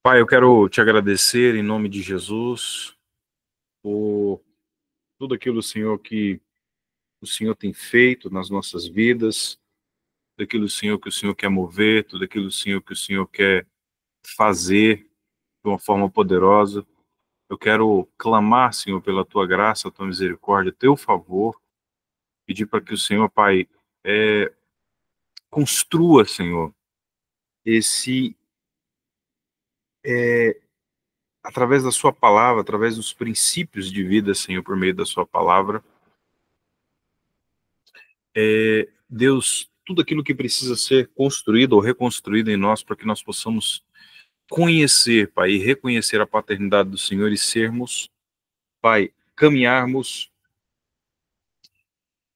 Pai, eu quero te agradecer em nome de Jesus por tudo aquilo, Senhor, que o Senhor tem feito nas nossas vidas, tudo aquilo, Senhor, que o Senhor quer mover, tudo aquilo, Senhor, que o Senhor quer fazer de uma forma poderosa. Eu quero clamar, Senhor, pela tua graça, tua misericórdia, teu favor, pedir para que o Senhor, Pai, construa, Senhor, esse através da sua palavra, através dos princípios de vida, Senhor, por meio da sua palavra. Deus, tudo aquilo que precisa ser construído ou reconstruído em nós para que nós possamos conhecer, Pai, e reconhecer a paternidade do Senhor e sermos, Pai, caminharmos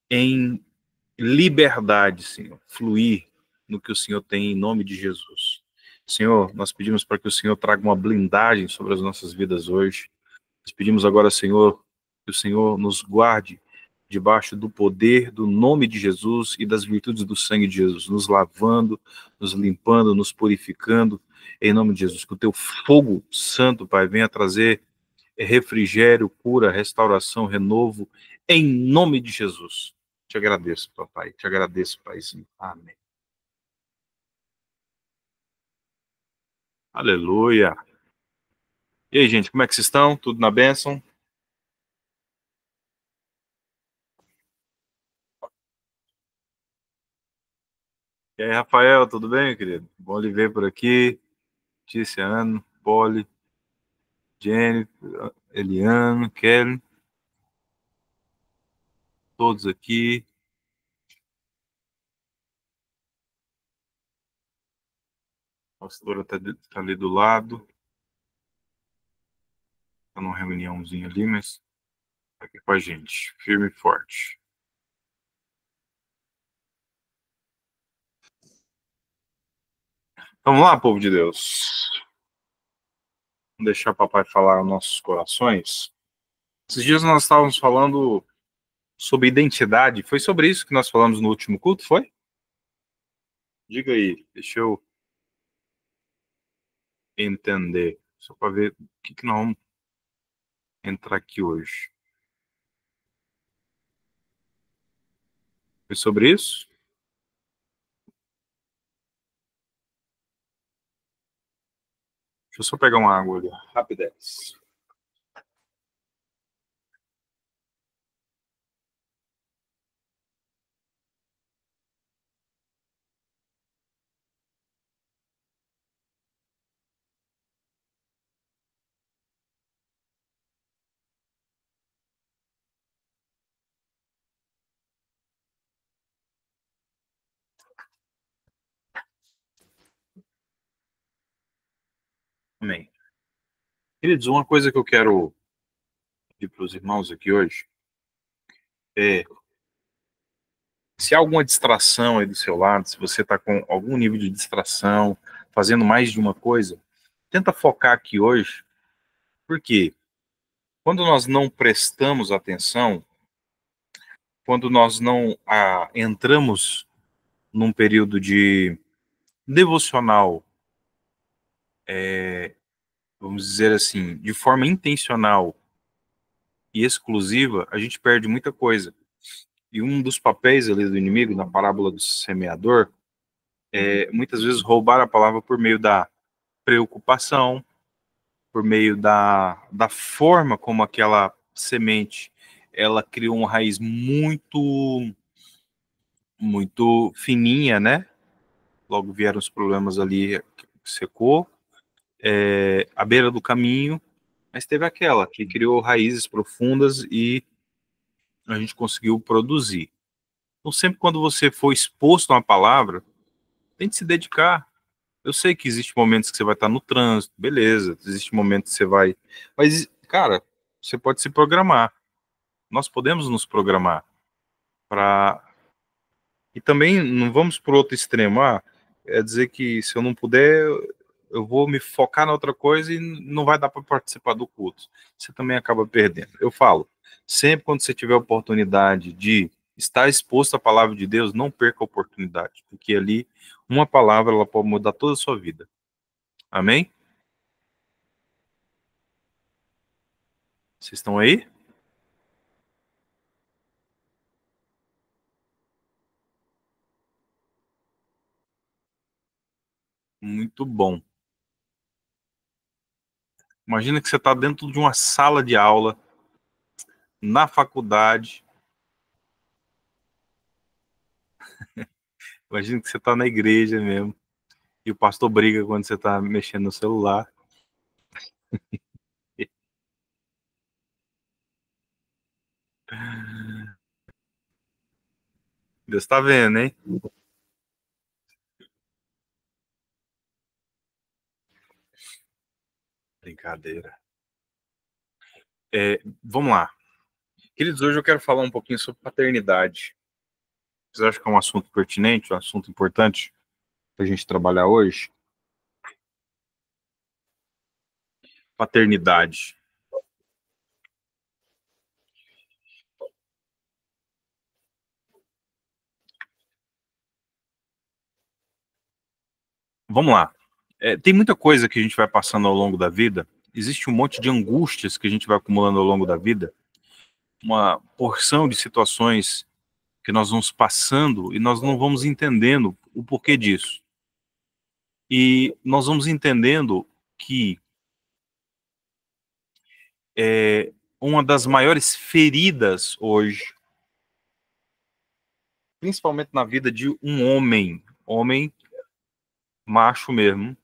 em liberdade, Senhor, fluir no que o Senhor tem em nome de Jesus. Senhor, nós pedimos para que o Senhor traga uma blindagem sobre as nossas vidas hoje. Nós pedimos agora, Senhor, que o Senhor nos guarde debaixo do poder do nome de Jesus e das virtudes do sangue de Jesus, nos lavando, nos limpando, nos purificando, em nome de Jesus. Que o teu fogo santo, Pai, venha trazer refrigério, cura, restauração, renovo, em nome de Jesus. Te agradeço, papai. Te agradeço, Paizinho. Amém. Aleluia. E aí, gente, como é que vocês estão? Tudo na bênção? E aí, Rafael, tudo bem, querido? Bom lhe ver por aqui. Ticiano, Poli, Jenny, Eliano, Kelly, todos aqui. A pastora está ali do lado. Está numa reuniãozinha ali, mas está aqui com a gente, firme e forte. Vamos lá, povo de Deus. Vamos deixar o papai falar aos nossos corações. Esses dias nós estávamos falando sobre identidade. Foi sobre isso que nós falamos no último culto, foi? Diga aí, deixa eu entender. Só para ver o que nós vamos entrar aqui hoje. Foi sobre isso? Deixa eu só pegar uma água ali, rapidez. Amém. Queridos, uma coisa que eu quero pedir para os irmãos aqui hoje é, se há alguma distração aí do seu lado, se você está com algum nível de distração, fazendo mais de uma coisa, tenta focar aqui hoje, porque quando nós não prestamos atenção, quando nós não entramos num período de devocional, vamos dizer assim, de forma intencional e exclusiva, a gente perde muita coisa. E um dos papéis ali do inimigo, na parábola do semeador, é muitas vezes roubar a palavra por meio da preocupação, por meio da forma como aquela semente ela criou uma raiz muito fininha, né? Logo vieram os problemas ali, secou, à beira do caminho, mas teve aquela que criou raízes profundas e a gente conseguiu produzir. Então, sempre quando você for exposto a uma palavra, tente se dedicar. Eu sei que existem momentos que você vai estar no trânsito, beleza, existe momentos que você vai... Mas, cara, você pode se programar. Nós podemos nos programar para... E também não vamos para o outro extremo. É dizer que se eu não puder, eu vou me focar na outra coisa e não vai dar para participar do culto. Você também acaba perdendo. Eu falo, sempre quando você tiver a oportunidade de estar exposto à palavra de Deus, não perca a oportunidade, porque ali uma palavra ela pode mudar toda a sua vida. Amém? Vocês estão aí? Muito bom. Imagina que você está dentro de uma sala de aula, na faculdade. Imagina que você está na igreja mesmo. E o pastor briga quando você está mexendo no celular. Deus está vendo, hein? Brincadeira. Vamos lá. Queridos, hoje eu quero falar um pouquinho sobre paternidade. Vocês acham que é um assunto pertinente, um assunto importante para a gente trabalhar hoje? Paternidade. Vamos lá. Tem muita coisa que a gente vai passando ao longo da vida. Existe um monte de angústias que a gente vai acumulando ao longo da vida. Uma porção de situações que nós vamos passando e nós não vamos entendendo o porquê disso. E nós vamos entendendo que uma das maiores feridas hoje, principalmente na vida de um homem macho mesmo,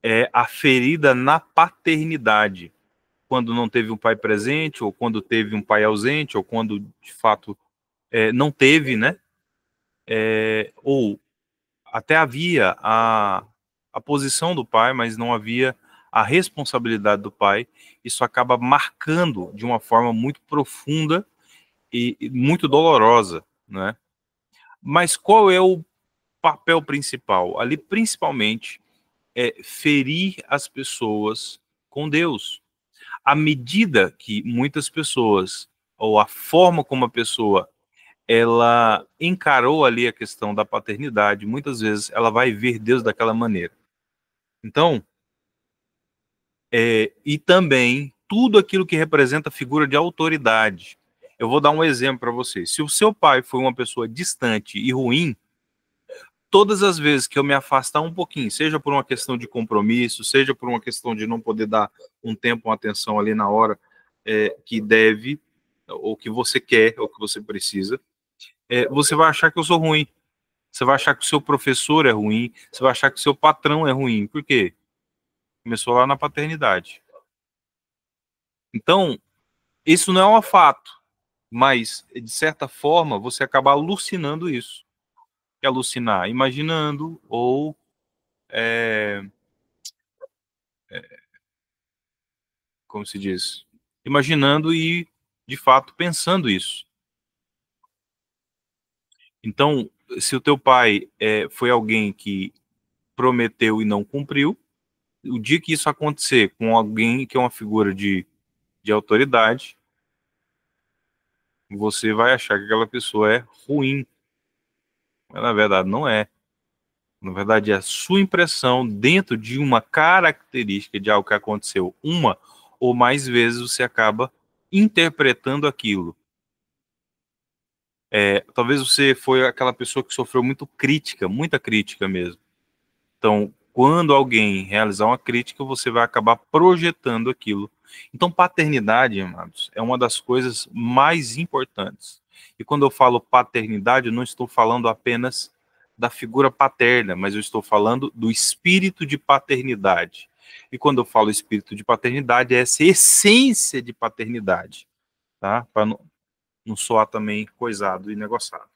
é a ferida na paternidade. Quando não teve um pai presente, ou quando teve um pai ausente, ou quando de fato não teve, né? Ou até havia a posição do pai, mas não havia a responsabilidade do pai. Isso acaba marcando de uma forma muito profunda e muito dolorosa, né? Mas qual é o papel principal? Ali, principalmente, é ferir as pessoas com Deus. À medida que muitas pessoas, ou a forma como a pessoa ela encarou ali a questão da paternidade, muitas vezes ela vai ver Deus daquela maneira. Então, e também tudo aquilo que representa a figura de autoridade. Eu vou dar um exemplo para você. Se o seu pai foi uma pessoa distante e ruim, todas as vezes que eu me afastar um pouquinho, seja por uma questão de compromisso, seja por uma questão de não poder dar um tempo, uma atenção ali na hora que deve, ou que você quer, ou que você precisa, você vai achar que eu sou ruim. Você vai achar que o seu professor é ruim, você vai achar que o seu patrão é ruim. Por quê? Começou lá na paternidade. Então, isso não é um fato, mas, de certa forma, você acaba alucinando isso. E alucinar imaginando ou como se diz, imaginando e, de fato, pensando isso. Então, se o teu pai foi alguém que prometeu e não cumpriu, o dia que isso acontecer com alguém que é uma figura de autoridade, você vai achar que aquela pessoa é ruim. Mas, na verdade, não é. Na verdade, é a sua impressão dentro de uma característica de algo que aconteceu uma ou mais vezes, você acaba interpretando aquilo. Talvez você foi aquela pessoa que sofreu muito crítica, muita crítica mesmo. Então, quando alguém realizar uma crítica, você vai acabar projetando aquilo. Então, paternidade, amados, é uma das coisas mais importantes. E quando eu falo paternidade, eu não estou falando apenas da figura paterna, mas eu estou falando do espírito de paternidade. E quando eu falo espírito de paternidade, é essa essência de paternidade, tá? Para não soar também coisado e negociado.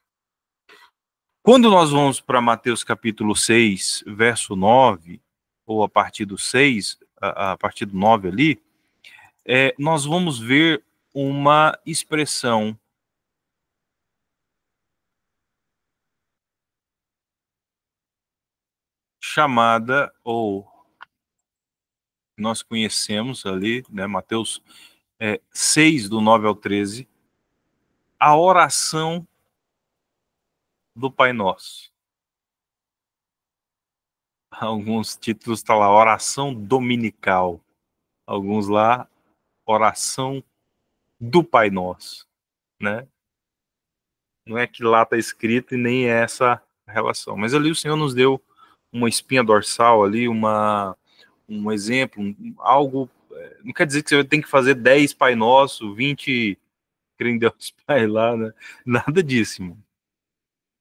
Quando nós vamos para Mateus capítulo 6, verso 9, ou a partir do 6, a partir do 9 ali, nós vamos ver uma expressão chamada, ou nós conhecemos ali, né, Mateus 6, do 9 ao 13, a oração do Pai Nosso. Alguns títulos estão lá, oração dominical. Alguns lá oração do Pai Nosso, né? Não é que lá está escrito e nem é essa relação. Mas ali o Senhor nos deu uma espinha dorsal ali, um exemplo, algo. Não quer dizer que você tem que fazer 10 Pai Nosso, 20 crê em Deus Pai lá, né? Nada disso, irmão.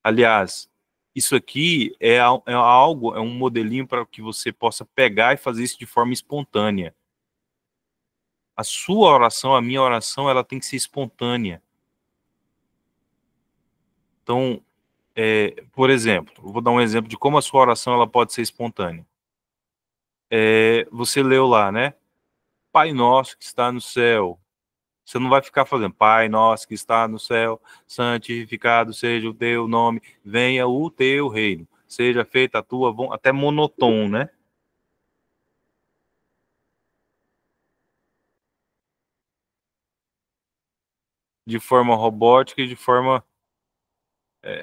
Aliás, isso aqui é algo, é um modelinho para que você possa pegar e fazer isso de forma espontânea. A sua oração, a minha oração, ela tem que ser espontânea. Então, por exemplo, eu vou dar um exemplo de como a sua oração ela pode ser espontânea. Você leu lá, né? Pai nosso que está no céu. Você não vai ficar fazendo Pai nosso que está no céu, santificado seja o teu nome, venha o teu reino, seja feita a tua vontade, até monotônico, né? De forma robótica e de forma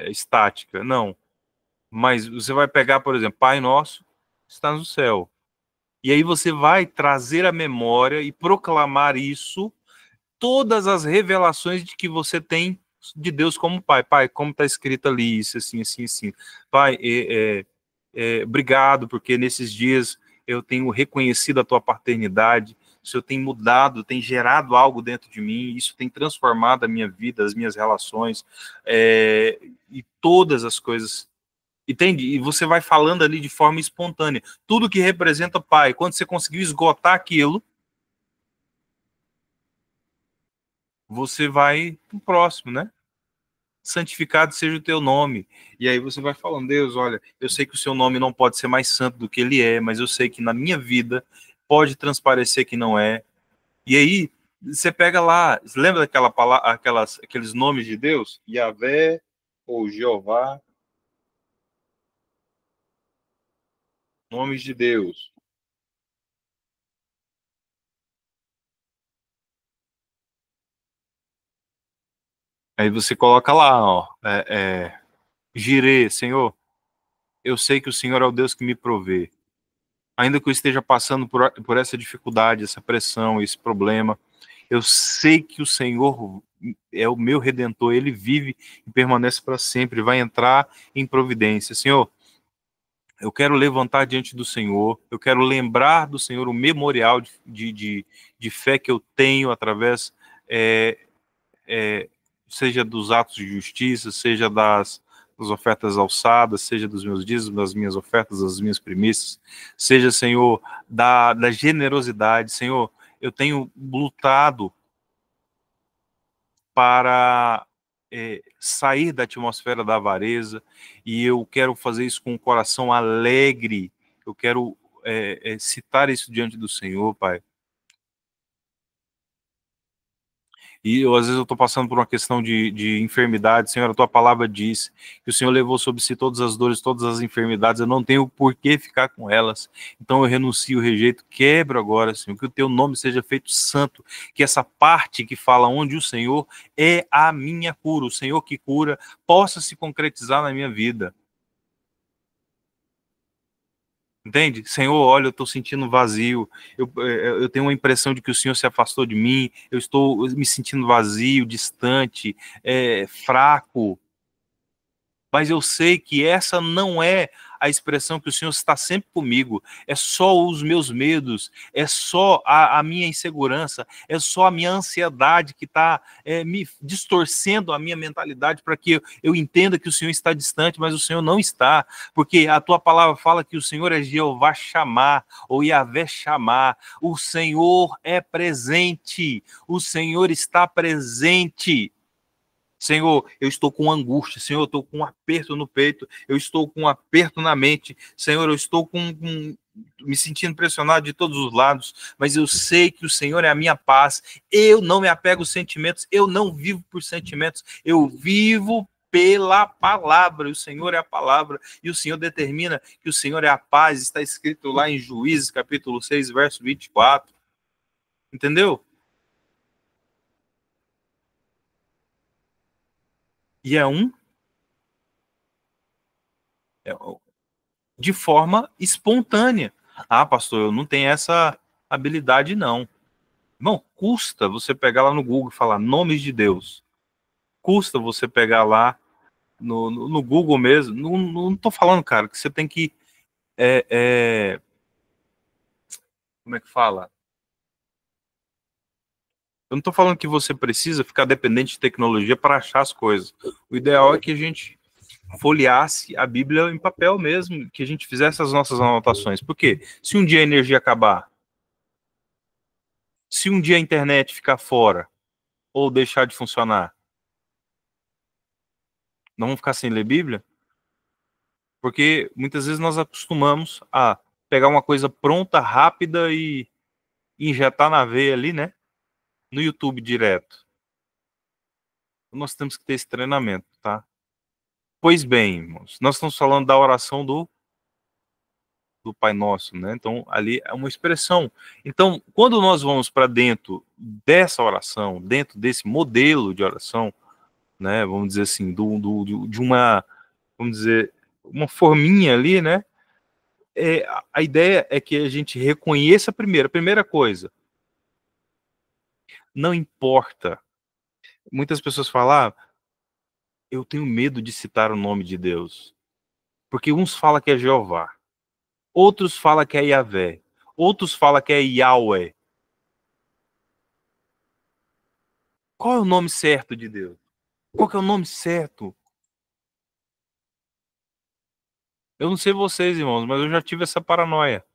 estática. Não. Mas você vai pegar, por exemplo, Pai nosso que está no céu. E aí você vai trazer a memória e proclamar isso, todas as revelações de que você tem de Deus como Pai. Pai, como está escrito ali, isso, assim, assim, assim. Pai, obrigado, porque nesses dias eu tenho reconhecido a tua paternidade, o Senhor tem mudado, tem gerado algo dentro de mim, isso tem transformado a minha vida, as minhas relações, e todas as coisas. Entende? E você vai falando ali de forma espontânea. Tudo que representa Pai. Quando você conseguiu esgotar aquilo, você vai pro próximo, né? Santificado seja o teu nome. E aí você vai falando, Deus, olha, eu sei que o seu nome não pode ser mais santo do que ele é, mas eu sei que na minha vida pode transparecer que não é. E aí você pega lá, lembra daquela palavra, aqueles nomes de Deus? Yahvé ou Jeová, nomes de Deus. Aí você coloca lá, ó, Jirê, Senhor, eu sei que o Senhor é o Deus que me provê. Ainda que eu esteja passando por essa dificuldade, essa pressão, esse problema, eu sei que o Senhor é o meu Redentor, Ele vive e permanece para sempre, vai entrar em providência. Senhor, eu quero levantar diante do Senhor, eu quero lembrar do Senhor o memorial de fé que eu tenho através, é, seja dos atos de justiça, seja das ofertas alçadas, seja dos meus dízimos, das minhas ofertas, das minhas primícias, seja, Senhor, da generosidade. Senhor, eu tenho lutado para sair da atmosfera da avareza, e eu quero fazer isso com um coração alegre, eu quero citar isso diante do Senhor, Pai. E às vezes eu estou passando por uma questão de enfermidade. Senhor, a tua palavra diz que o Senhor levou sobre si todas as dores, todas as enfermidades. Eu não tenho por que ficar com elas. Então eu renuncio, rejeito, quebro agora, Senhor. Que o teu nome seja feito santo. Que essa parte que fala onde o Senhor é a minha cura, o Senhor que cura, possa se concretizar na minha vida. Entende? Senhor, olha, eu estou sentindo vazio, eu tenho uma impressão de que o Senhor se afastou de mim, eu estou me sentindo vazio, distante, fraco, mas eu sei que essa não é a expressão que o Senhor está sempre comigo, é só os meus medos, é só a minha insegurança, é só a minha ansiedade que está me distorcendo a minha mentalidade para que eu entenda que o Senhor está distante, mas o Senhor não está, porque a tua palavra fala que o Senhor é Jeová chamar, ou Yahvé chamar, o Senhor é presente, o Senhor está presente. Senhor, eu estou com angústia, Senhor, eu estou com um aperto no peito, eu estou com um aperto na mente, Senhor, eu estou me sentindo pressionado de todos os lados, mas eu sei que o Senhor é a minha paz, eu não me apego aos sentimentos, eu não vivo por sentimentos, eu vivo pela palavra, e o Senhor é a palavra, e o Senhor determina que o Senhor é a paz, está escrito lá em Juízes, capítulo 6, verso 24, entendeu? E é de forma espontânea. Ah, pastor, eu não tenho essa habilidade, não. Não, custa você pegar lá no Google e falar nomes de Deus. Custa você pegar lá no Google mesmo. Não tô falando, cara, que você tem que. Como é que fala? Eu não tô falando que você precisa ficar dependente de tecnologia para achar as coisas. O ideal é que a gente folheasse a Bíblia em papel mesmo, que a gente fizesse as nossas anotações. Por quê? Se um dia a energia acabar, se um dia a internet ficar fora ou deixar de funcionar, não vamos ficar sem ler Bíblia? Porque muitas vezes nós acostumamos a pegar uma coisa pronta, rápida e injetar na veia ali, né? No YouTube direto. Nós temos que ter esse treinamento, tá? Pois bem, irmãos, nós estamos falando da oração do Pai Nosso, né? Então, ali é uma expressão. Então, quando nós vamos para dentro dessa oração, dentro desse modelo de oração, né? Vamos dizer assim, de uma, vamos dizer, uma forminha ali, né? A ideia é que a gente reconheça primeiro, a primeira coisa, não importa. Muitas pessoas falam, eu tenho medo de citar o nome de Deus, porque uns falam que é Jeová, outros falam que é Yahvé, outros falam que é Yahweh. Qual é o nome certo de Deus? Qual que é o nome certo? Eu não sei vocês, irmãos, mas eu já tive essa paranoia.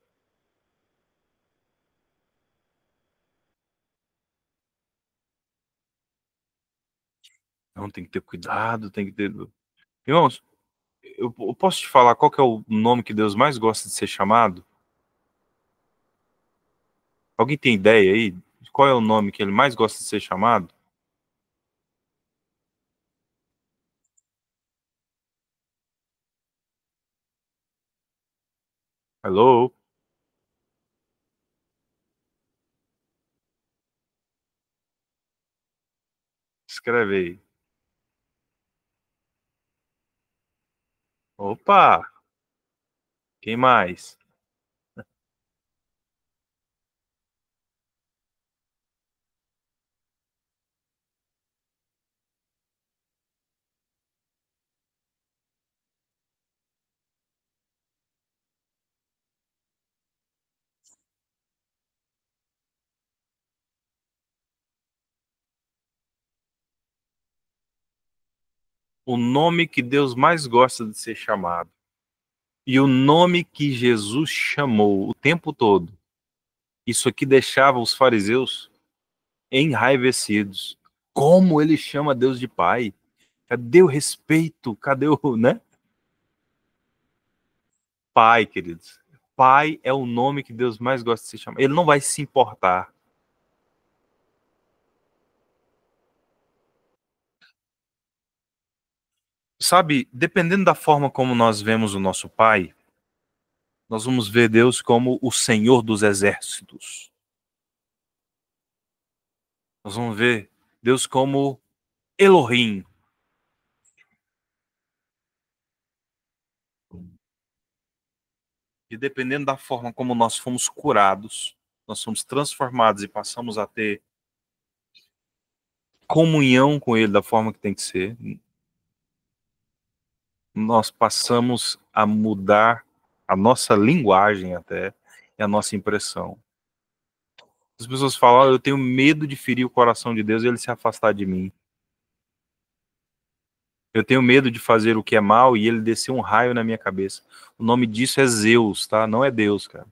Não, tem que ter cuidado, tem que ter... Irmãos, eu posso te falar qual que é o nome que Deus mais gosta de ser chamado? Alguém tem ideia aí? De qual é o nome que ele mais gosta de ser chamado? Hello? Escreve aí. Opa! Quem mais? O nome que Deus mais gosta de ser chamado. E o nome que Jesus chamou o tempo todo. Isso aqui deixava os fariseus enraivecidos. Como ele chama Deus de Pai? Cadê o respeito? Cadê o, né? Pai, queridos. Pai é o nome que Deus mais gosta de se chamar. Ele não vai se importar. Sabe, dependendo da forma como nós vemos o nosso Pai, nós vamos ver Deus como o Senhor dos exércitos. Nós vamos ver Deus como Elohim. E dependendo da forma como nós fomos curados, nós somos transformados e passamos a ter comunhão com Ele da forma que tem que ser, nós passamos a mudar a nossa linguagem até e a nossa impressão. As pessoas falam, eu tenho medo de ferir o coração de Deus e ele se afastar de mim. Eu tenho medo de fazer o que é mal e ele descer um raio na minha cabeça. O nome disso é Zeus, tá? Não é Deus, cara.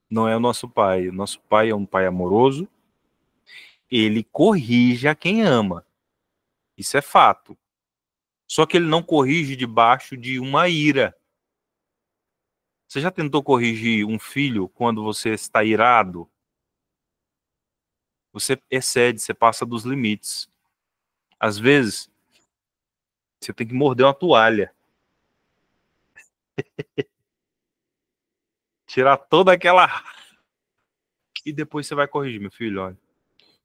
Não é o nosso pai. O nosso pai é um pai amoroso. Ele corrige a quem ama. Isso é fato. Só que ele não corrige debaixo de uma ira. Você já tentou corrigir um filho quando você está irado? Você excede, você passa dos limites. Às vezes, você tem que morder uma toalha, tirar toda aquela e depois você vai corrigir, meu filho, olha,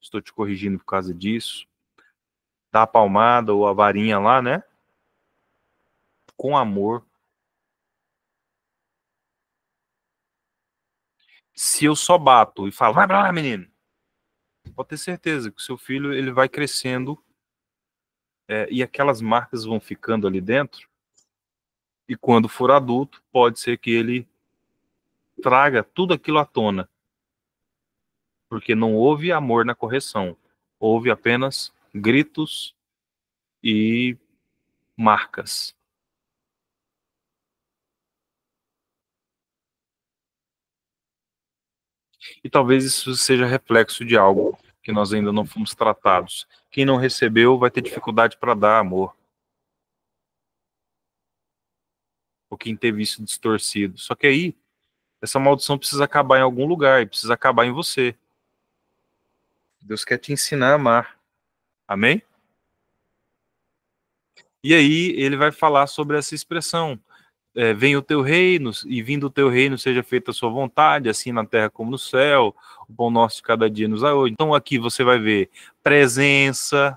estou te corrigindo por causa disso. Dá a palmada ou a varinha lá, né? Com amor. Se eu só bato e falo, vai pra lá, menino, pode ter certeza que o seu filho ele vai crescendo e aquelas marcas vão ficando ali dentro. E quando for adulto, pode ser que ele traga tudo aquilo à tona, porque não houve amor na correção, houve apenas gritos e marcas. E talvez isso seja reflexo de algo que nós ainda não fomos tratados. Quem não recebeu vai ter dificuldade para dar amor, ou quem teve isso distorcido. Só que aí, essa maldição precisa acabar em algum lugar, e precisa acabar em você. Deus quer te ensinar a amar. Amém? E aí ele vai falar sobre essa expressão. Venha o teu reino, e vindo o teu reino seja feita a sua vontade, assim na terra como no céu, o pão nosso de cada dia nos dá hoje. Então aqui você vai ver presença,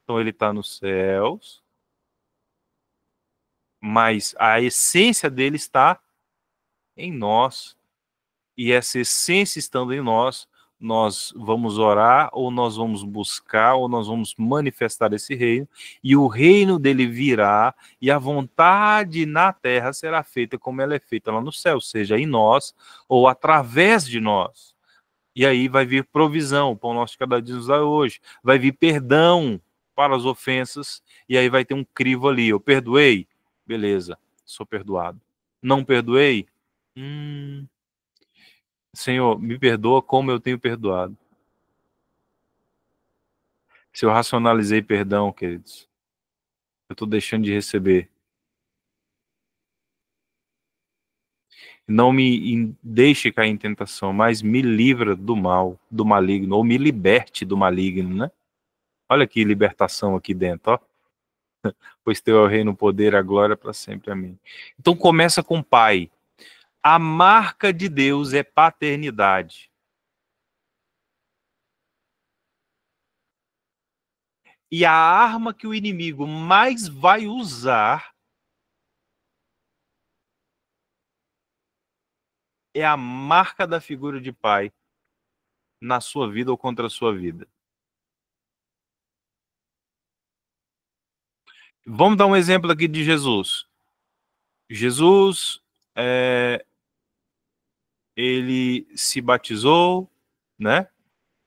então ele está nos céus, mas a essência dele está em nós. E essa essência estando em nós, nós vamos orar, ou nós vamos buscar, ou nós vamos manifestar esse reino, e o reino dele virá, e a vontade na terra será feita como ela é feita lá no céu, seja em nós, ou através de nós. E aí vai vir provisão, o pão nosso de cada dia nos dá hoje, vai vir perdão para as ofensas, e aí vai ter um crivo ali, eu perdoei? Beleza, sou perdoado. Não perdoei? Hum, Senhor, me perdoa como eu tenho perdoado. Se eu racionalizei perdão, queridos, eu estou deixando de receber. Não me deixe cair em tentação, mas me livra do mal, do maligno, ou me liberte do maligno, né? Olha que libertação aqui dentro, ó. Pois teu é o reino, o poder, a glória para sempre. Amém. Então começa com o Pai. A marca de Deus é paternidade. E a arma que o inimigo mais vai usar é a marca da figura de pai na sua vida ou contra a sua vida. Vamos dar um exemplo aqui de Jesus. Jesus, ele se batizou, né?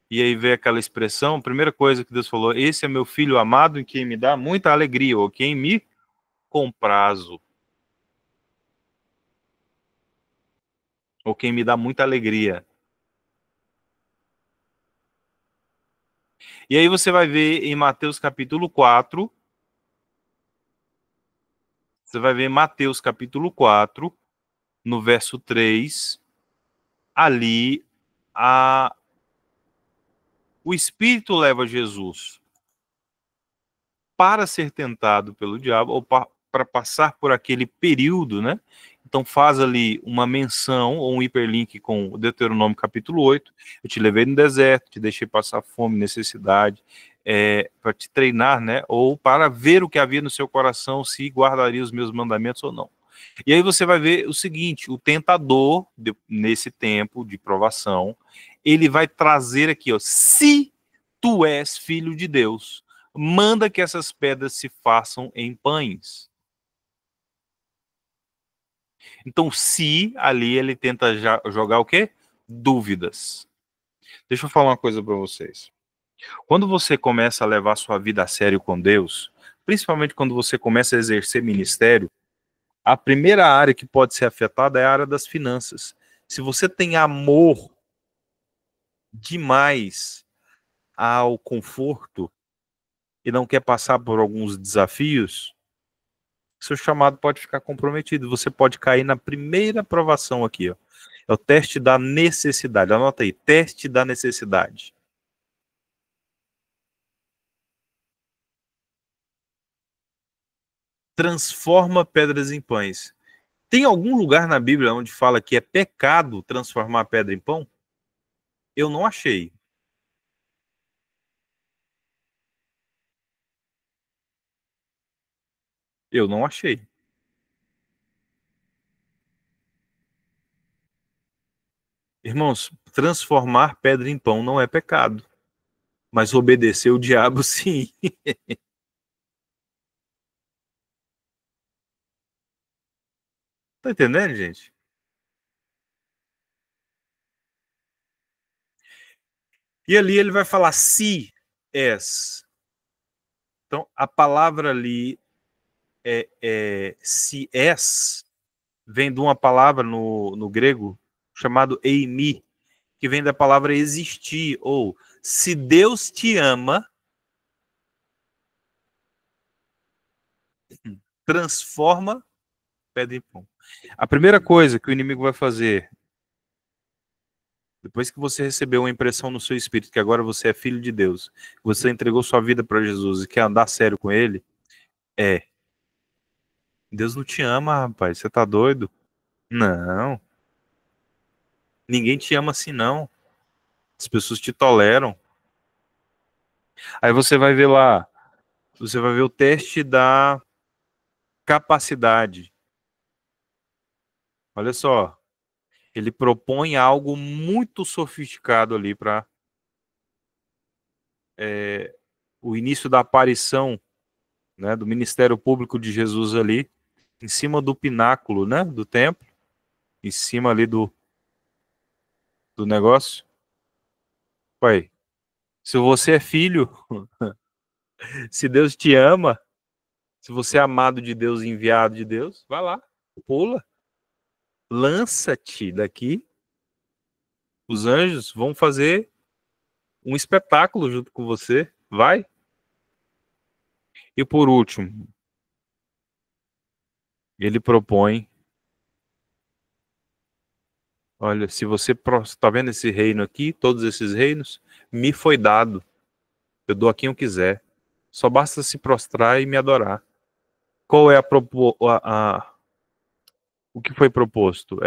E aí veio aquela expressão, a primeira coisa que Deus falou, esse é meu filho amado em quem me dá muita alegria, ou quem me comprazo, ou quem me dá muita alegria. E aí você vai ver em Mateus capítulo 4, você vai ver em Mateus capítulo 4, no verso 3, ali o Espírito leva Jesus para ser tentado pelo diabo, ou para passar por aquele período, né? Então faz ali uma menção, ou um hiperlink com o Deuteronômio capítulo 8, eu te levei no deserto, te deixei passar fome, necessidade, para te treinar, né? Ou para ver o que havia no seu coração, se guardaria os meus mandamentos ou não. E aí você vai ver o seguinte, o tentador, nesse tempo de provação, ele vai trazer aqui, ó, se tu és filho de Deus, manda que essas pedras se façam em pães. Então, se ali ele tenta jogar o quê? Dúvidas. Deixa eu falar uma coisa para vocês. Quando você começa a levar sua vida a sério com Deus, principalmente quando você começa a exercer ministério, a primeira área que pode ser afetada é a área das finanças. Se você tem amor demais ao conforto e não quer passar por alguns desafios, seu chamado pode ficar comprometido. Você pode cair na primeira provação aqui, ó. É o teste da necessidade. Anota aí, teste da necessidade. Transforma pedras em pães. Tem algum lugar na Bíblia onde fala que é pecado transformar pedra em pão? Eu não achei. Eu não achei. Irmãos, transformar pedra em pão não é pecado, mas obedecer o diabo, sim. Tá entendendo, gente? E ali ele vai falar se és. Então, a palavra ali se és, vem de uma palavra no grego chamado eimi, que vem da palavra existir, ou se Deus te ama, transforma pedra em pão. A primeira coisa que o inimigo vai fazer, depois que você recebeu uma impressão no seu espírito que agora você é filho de Deus, você entregou sua vida para Jesus e quer andar sério com ele, Deus não te ama, rapaz, você tá doido? Não, ninguém te ama assim não. As pessoas te toleram. Aí você vai ver lá, você vai ver o teste da capacidade. Olha só, ele propõe algo muito sofisticado ali para o início da aparição, né, do ministério público de Jesus ali, em cima do pináculo, né, do templo, em cima ali do negócio. Pai, se você é filho, se Deus te ama, se você é amado de Deus, enviado de Deus, vai lá, pula, lança-te daqui. Os anjos vão fazer um espetáculo junto com você. Vai. E por último, ele propõe, olha, se você está vendo esse reino aqui, todos esses reinos, me foi dado. Eu dou a quem eu quiser. Só basta se prostrar e me adorar. Qual é o que foi proposto?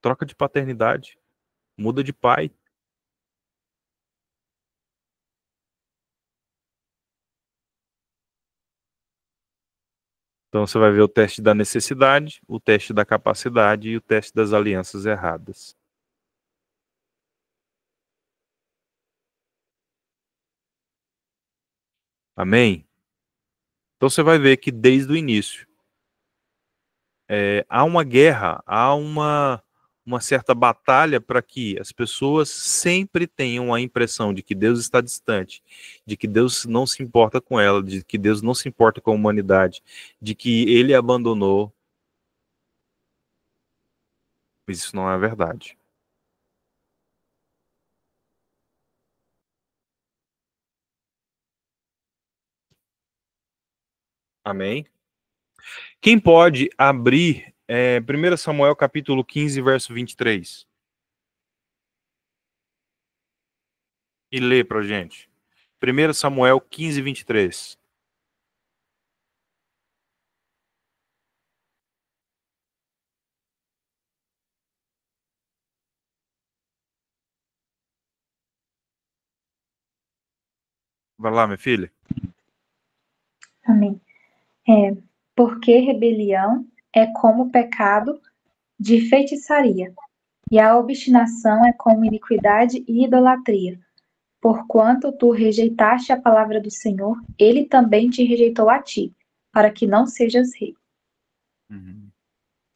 Troca de paternidade, muda de pai. Então você vai ver o teste da necessidade, o teste da capacidade e o teste das alianças erradas. Amém? Então você vai ver que desde o início há uma guerra, há uma certa batalha para que as pessoas sempre tenham a impressão de que Deus está distante, de que Deus não se importa com ela, de que Deus não se importa com a humanidade, de que ele abandonou. Mas isso não é verdade. Amém? Quem pode abrir 1 Samuel capítulo 15, verso 23? E ler para gente. 1 Samuel 15, 23. Vai lá, minha filha. Amém. Porque rebelião é como pecado de feitiçaria, e a obstinação é como iniquidade e idolatria. Porquanto tu rejeitaste a palavra do Senhor, ele também te rejeitou a ti, para que não sejas rei. Uhum.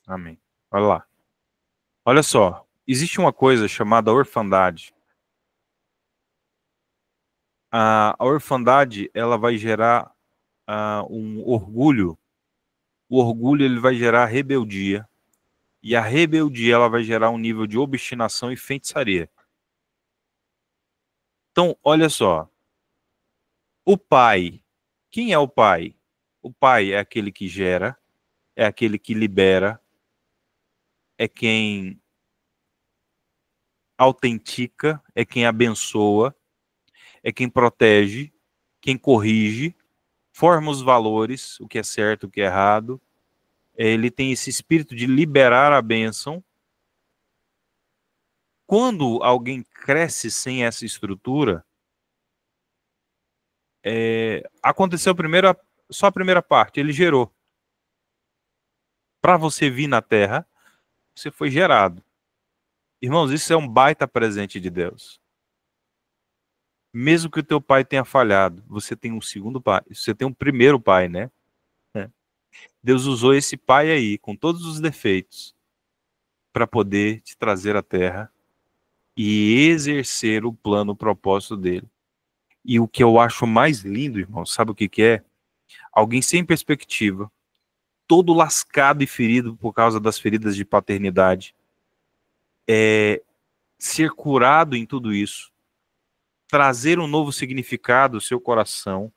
Amém. Olha lá. Olha só, existe uma coisa chamada orfandade. A orfandade, ela vai gerar um orgulho. O orgulho, ele vai gerar rebeldia. E a rebeldia, ela vai gerar um nível de obstinação e feitiçaria. Então, olha só. O pai. Quem é o pai? O pai é aquele que gera, é aquele que libera, é quem autentica, é quem abençoa, é quem protege, quem corrige, forma os valores, o que é certo, o que é errado. Ele tem esse espírito de liberar a bênção. Quando alguém cresce sem essa estrutura, aconteceu primeiro só a primeira parte, ele gerou. Para você vir na Terra, você foi gerado. Irmãos, isso é um baita presente de Deus. Mesmo que o teu pai tenha falhado, você tem um segundo pai, você tem um primeiro pai, né? Deus usou esse pai aí, com todos os defeitos, para poder te trazer à terra e exercer o plano, o propósito dele. E o que eu acho mais lindo, irmão, sabe o que que é? Alguém sem perspectiva, todo lascado e ferido por causa das feridas de paternidade, ser curado em tudo isso, trazer um novo significado ao seu coração,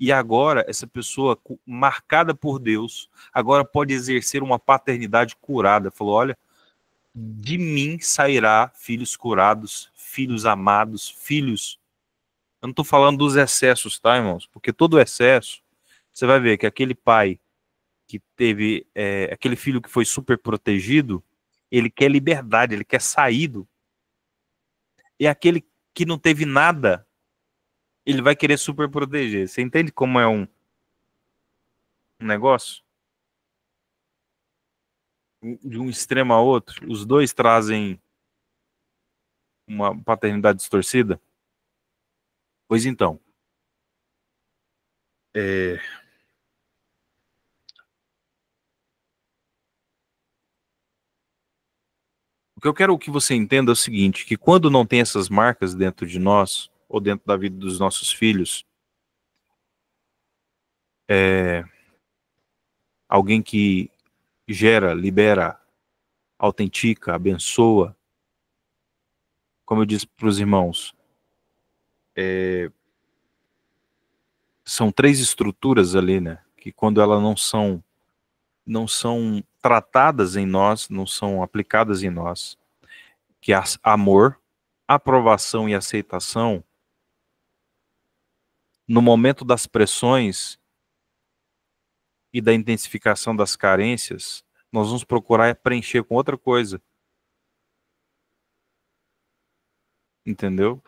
e agora essa pessoa marcada por Deus, agora pode exercer uma paternidade curada. Falou, olha, de mim sairá filhos curados, filhos amados, filhos. Eu não estou falando dos excessos, tá, irmãos? Porque todo excesso, você vai ver que aquele pai que teve, aquele filho que foi super protegido, ele quer liberdade, ele quer saído. E aquele que não teve nada, ele vai querer super proteger. Você entende como é um negócio? De um extremo a outro, os dois trazem uma paternidade distorcida? Pois então, é, o que eu quero que você entenda é o seguinte, que quando não tem essas marcas dentro de nós, ou dentro da vida dos nossos filhos, alguém que gera, libera, autentica, abençoa, como eu disse para os irmãos, são três estruturas ali, né? Que quando elas não são tratadas em nós, não são aplicadas em nós, que é amor, aprovação e aceitação, no momento das pressões e da intensificação das carências, nós vamos procurar preencher com outra coisa, entendeu?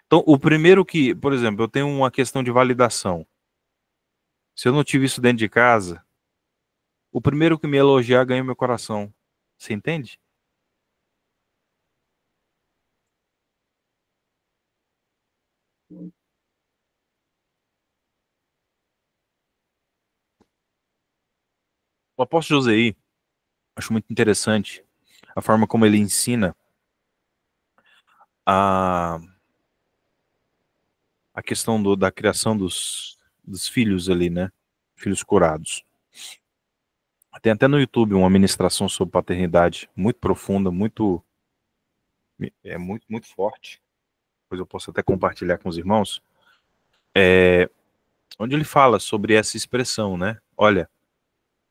Então, o primeiro que, por exemplo, eu tenho uma questão de validação. Se eu não tive isso dentro de casa, o primeiro que me elogiar ganha meu coração. Você entende? O apóstolo José, acho muito interessante a forma como ele ensina a, a questão da criação dos filhos ali, né? Filhos curados. Tem até no YouTube uma ministração sobre paternidade muito profunda, muito forte. Depois eu posso até compartilhar com os irmãos. Onde ele fala sobre essa expressão, né? Olha,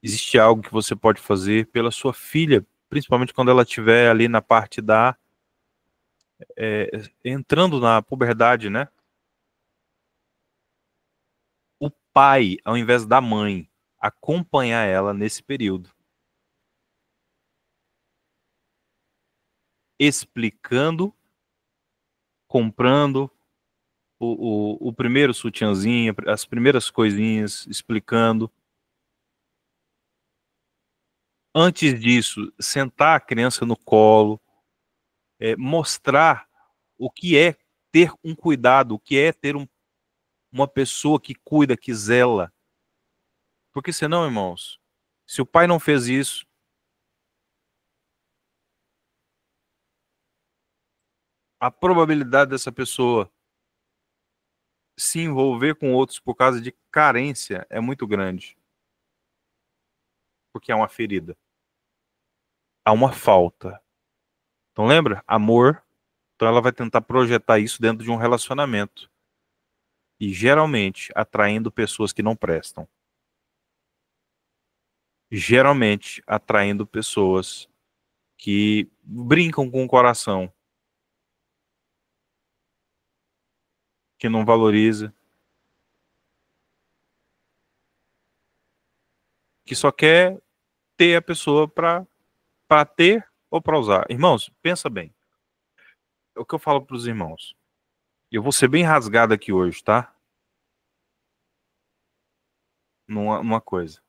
existe algo que você pode fazer pela sua filha, principalmente quando ela estiver ali na parte entrando na puberdade, né? O pai, ao invés da mãe, acompanhar ela nesse período, explicando, comprando o primeiro sutiãzinho, as primeiras coisinhas, explicando. Antes disso, sentar a criança no colo, mostrar o que é ter um cuidado, o que é ter uma pessoa que cuida, que zela. Porque senão, irmãos, se o pai não fez isso, a probabilidade dessa pessoa se envolver com outros por causa de carência é muito grande. Porque há uma ferida. Há uma falta. Então lembra? Amor. Então ela vai tentar projetar isso dentro de um relacionamento. E geralmente atraindo pessoas que não prestam. Geralmente atraindo pessoas que brincam com o coração, que não valoriza, que só quer ter a pessoa para ter ou para usar. Irmãos, pensa bem. É o que eu falo para os irmãos. Eu vou ser bem rasgado aqui hoje, tá? Numa coisa.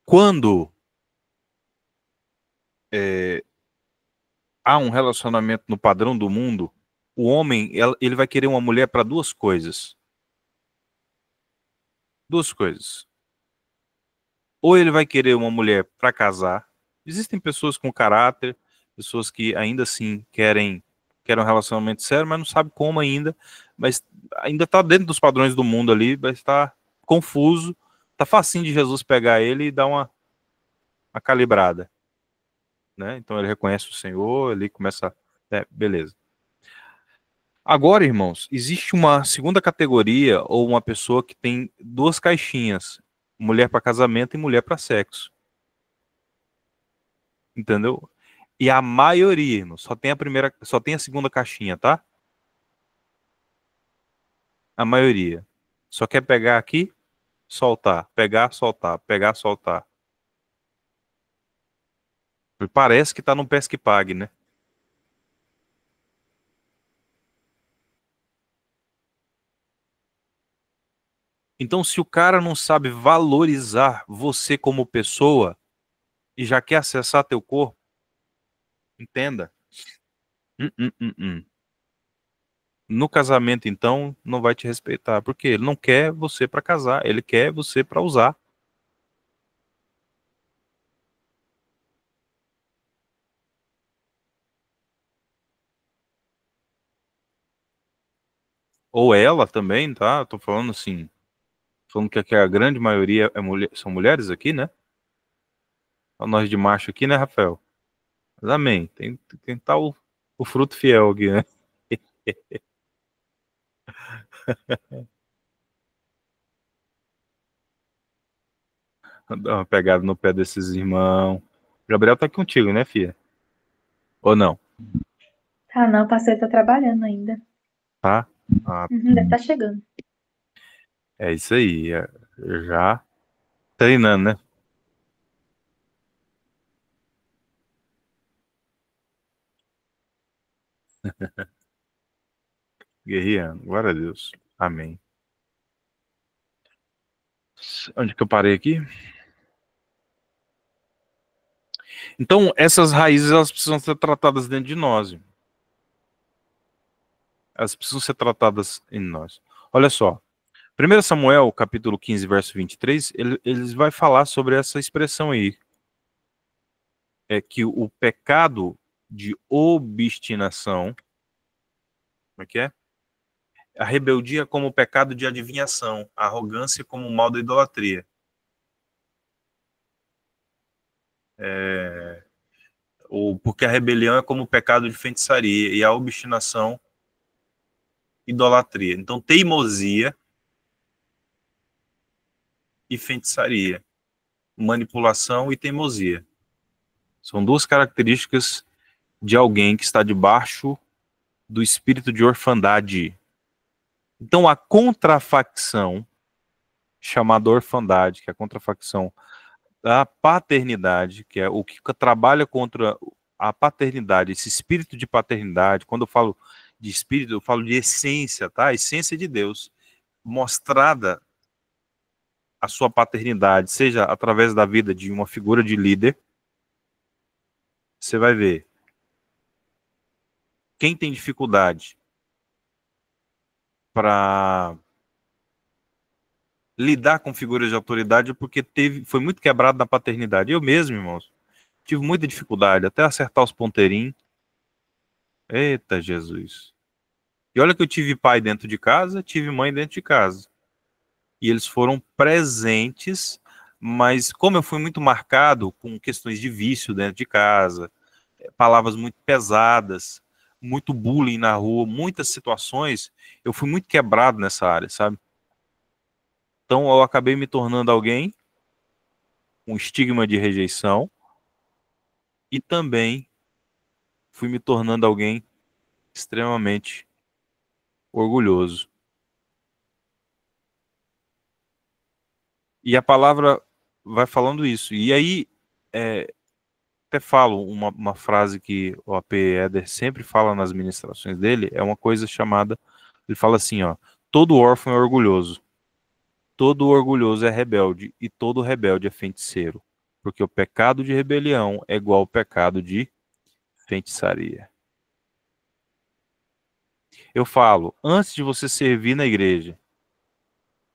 Quando há um relacionamento no padrão do mundo, o homem, ele vai querer uma mulher para duas coisas. Duas coisas. Ou ele vai querer uma mulher para casar. Existem pessoas com caráter, pessoas que ainda assim querem um relacionamento sério, mas não sabe como ainda, mas ainda está dentro dos padrões do mundo ali, mas está confuso, tá facinho de Jesus pegar ele e dar uma calibrada, né? Então ele reconhece o Senhor, ele começa, beleza. Agora, irmãos, existe uma segunda categoria ou uma pessoa que tem duas caixinhas, mulher para casamento e mulher para sexo. Entendeu? E a maioria, irmão, só tem a segunda caixinha, tá? A maioria. Só quer pegar aqui, soltar, pegar, soltar, pegar, soltar. Parece que tá no Pesque Pague, né? Então, se o cara não sabe valorizar você como pessoa e já quer acessar teu corpo, entenda. No casamento, então, não vai te respeitar, porque ele não quer você para casar, ele quer você para usar. Ou ela também, tá? Tô falando assim, falando que a grande maioria são mulheres aqui, né? Nós de macho aqui, né, Rafael? Mas amém. Tem que estar o fruto fiel aqui, né? Dá uma pegada no pé desses irmãos. Gabriel tá aqui contigo, né, filha? Ou não? Tá, não, o parceiro tá trabalhando ainda. Tá? Deve estar chegando. É isso aí. Já treinando, né? Guerreando. Glória a Deus. Amém. Onde que eu parei aqui? Então, essas raízes, elas precisam ser tratadas dentro de nós. Elas precisam ser tratadas em nós. Olha só. 1 Samuel, capítulo 15, verso 23, ele vai falar sobre essa expressão aí. É que o pecado de obstinação, como é que é? A rebeldia como pecado de adivinhação, a arrogância como mal da idolatria. Porque a rebelião é como pecado de feitiçaria e a obstinação, idolatria. Então, teimosia e feitiçaria, manipulação e teimosia. São duas características de alguém que está debaixo do espírito de orfandade. Então, a contrafacção, chamada orfandade, que é a contrafacção da paternidade, que é o que trabalha contra a paternidade, esse espírito de paternidade. Quando eu falo de espírito, eu falo de essência, tá? A essência de Deus, mostrada a sua paternidade, seja através da vida de uma figura de líder, você vai ver. Quem tem dificuldade para lidar com figuras de autoridade é porque foi muito quebrado na paternidade. Eu mesmo, irmãos, tive muita dificuldade até acertar os ponteirinhos. Eita, Jesus. E olha que eu tive pai dentro de casa, tive mãe dentro de casa. E eles foram presentes, mas como eu fui muito marcado com questões de vício dentro de casa, palavras muito pesadas, muito bullying na rua, muitas situações, eu fui muito quebrado nessa área, sabe? Então eu acabei me tornando alguém com estigma de rejeição e também fui me tornando alguém extremamente orgulhoso. E a palavra vai falando isso. E aí, até falo uma frase que o A.P. Eder sempre fala nas ministrações dele, é uma coisa chamada, ele fala assim, ó, todo órfão é orgulhoso, todo orgulhoso é rebelde, e todo rebelde é feiticeiro. Porque o pecado de rebelião é igual ao pecado de feitiçaria. Eu falo, antes de você servir na igreja,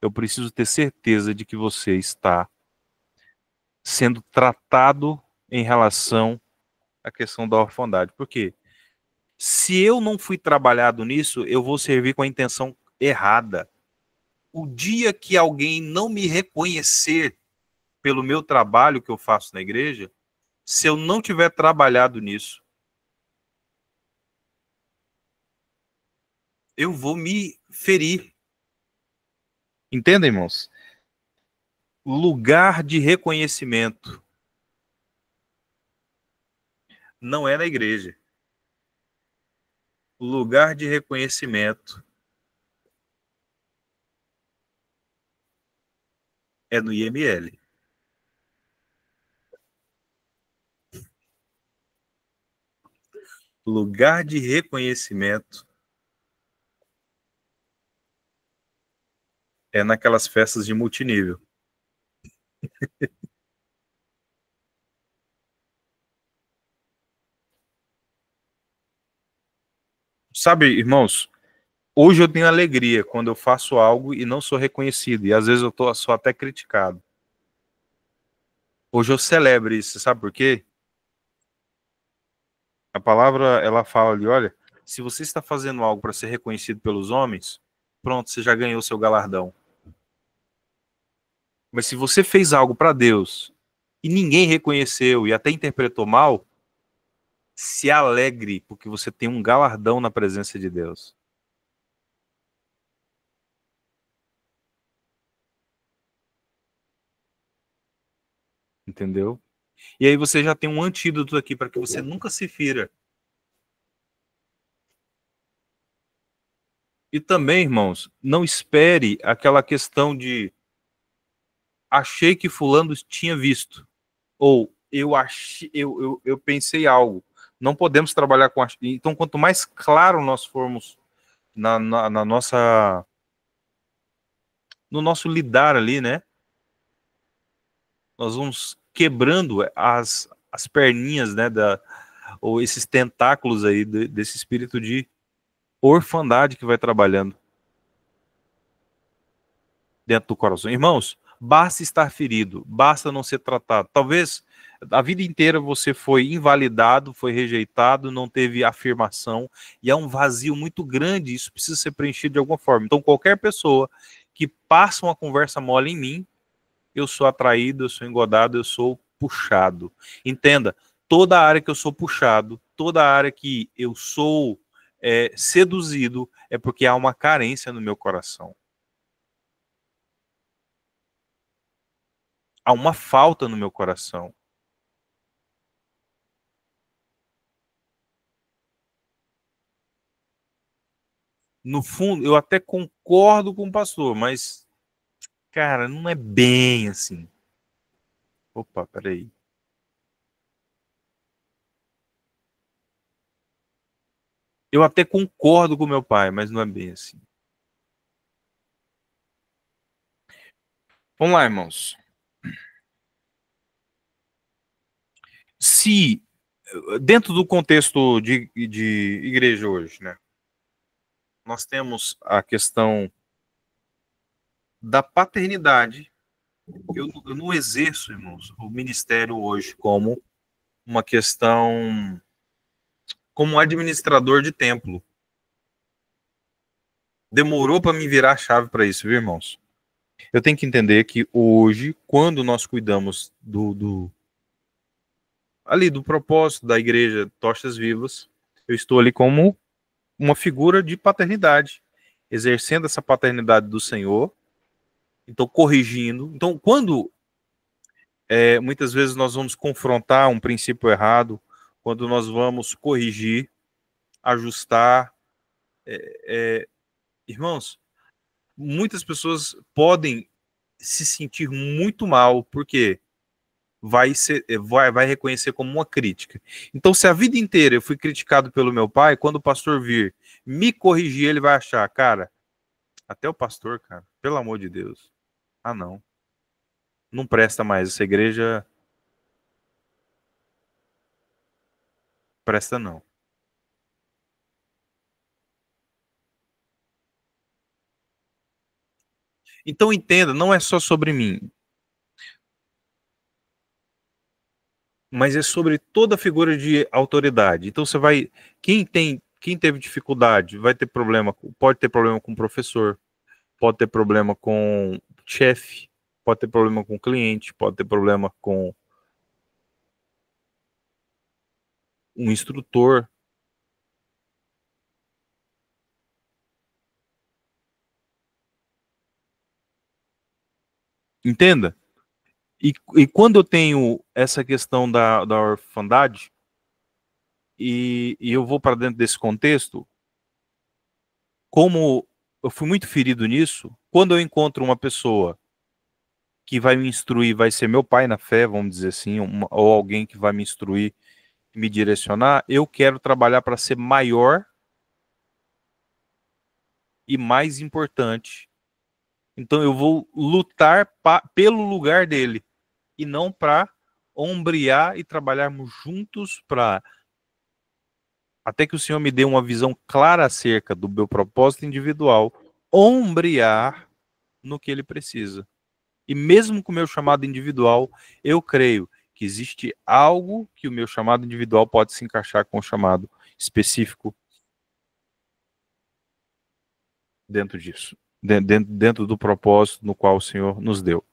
eu preciso ter certeza de que você está sendo tratado em relação à questão da orfandade. Por quê? Se eu não fui trabalhado nisso, eu vou servir com a intenção errada. O dia que alguém não me reconhecer pelo meu trabalho que eu faço na igreja, se eu não tiver trabalhado nisso, eu vou me ferir. Entendem, irmãos? Lugar de reconhecimento não é na igreja. O lugar de reconhecimento é no IML. O lugar de reconhecimento é naquelas festas de multinível. Sabe, irmãos, hoje eu tenho alegria quando eu faço algo e não sou reconhecido. E às vezes sou até criticado. Hoje eu celebro isso. Sabe por quê? A palavra, ela fala ali, olha, se você está fazendo algo para ser reconhecido pelos homens, pronto, você já ganhou seu galardão. Mas se você fez algo para Deus e ninguém reconheceu e até interpretou mal, se alegre, porque você tem um galardão na presença de Deus. Entendeu? E aí você já tem um antídoto aqui para que você nunca se fira. E também, irmãos, não espere aquela questão de achei que fulano tinha visto. Ou eu pensei algo. Não podemos trabalhar com... Então, quanto mais claro nós formos na nossa... no nosso lidar ali, né? Nós vamos quebrando as perninhas, né? Ou esses tentáculos aí desse espírito de orfandade que vai trabalhando dentro do coração. Irmãos, basta estar ferido, basta não ser tratado. Talvez a vida inteira você foi invalidado, foi rejeitado, não teve afirmação, e há um vazio muito grande, isso precisa ser preenchido de alguma forma. Então, qualquer pessoa que passa uma conversa mole em mim, eu sou atraído, eu sou engodado, eu sou puxado. Entenda, toda área que eu sou puxado, toda área que eu sou seduzido, é porque há uma carência no meu coração. Há uma falta no meu coração. No fundo, eu até concordo com o pastor, mas, cara, não é bem assim. Opa, peraí. Eu até concordo com meu pai, mas não é bem assim. Vamos lá, irmãos. Se, dentro do contexto de igreja hoje, né, nós temos a questão da paternidade. Eu não exerço, irmãos, o ministério hoje como uma questão, como administrador de templo. Demorou para me virar a chave para isso, viu, irmãos? Eu tenho que entender que hoje, quando nós cuidamos ali do propósito da igreja Tochas Vivas, eu estou ali como uma figura de paternidade, exercendo essa paternidade do Senhor, então corrigindo. Então, quando muitas vezes nós vamos confrontar um princípio errado, quando nós vamos corrigir, ajustar, irmãos, muitas pessoas podem se sentir muito mal, porque vai reconhecer como uma crítica. Então, se a vida inteira eu fui criticado pelo meu pai, quando o pastor vir me corrigir, ele vai achar, cara, até o pastor, cara, pelo amor de Deus. Ah, não. Não presta mais. Essa igreja presta não. Então entenda, não é só sobre mim, mas é sobre toda figura de autoridade. Então você vai, quem teve dificuldade, vai ter problema, pode ter problema com o professor, pode ter problema com o chefe, pode ter problema com o cliente, pode ter problema com um instrutor. Entenda? E quando eu tenho essa questão da orfandade, e eu vou para dentro desse contexto, como eu fui muito ferido nisso, quando eu encontro uma pessoa que vai me instruir, vai ser meu pai na fé, vamos dizer assim, ou alguém que vai me instruir, me direcionar, eu quero trabalhar para ser maior e mais importante. Então eu vou lutar pelo lugar dele e não para ombrear e trabalharmos juntos para até que o Senhor me dê uma visão clara acerca do meu propósito individual, ombrear no que ele precisa. E mesmo com o meu chamado individual, eu creio que existe algo que o meu chamado individual pode se encaixar com o chamado específico dentro disso, dentro do propósito no qual o Senhor nos deu.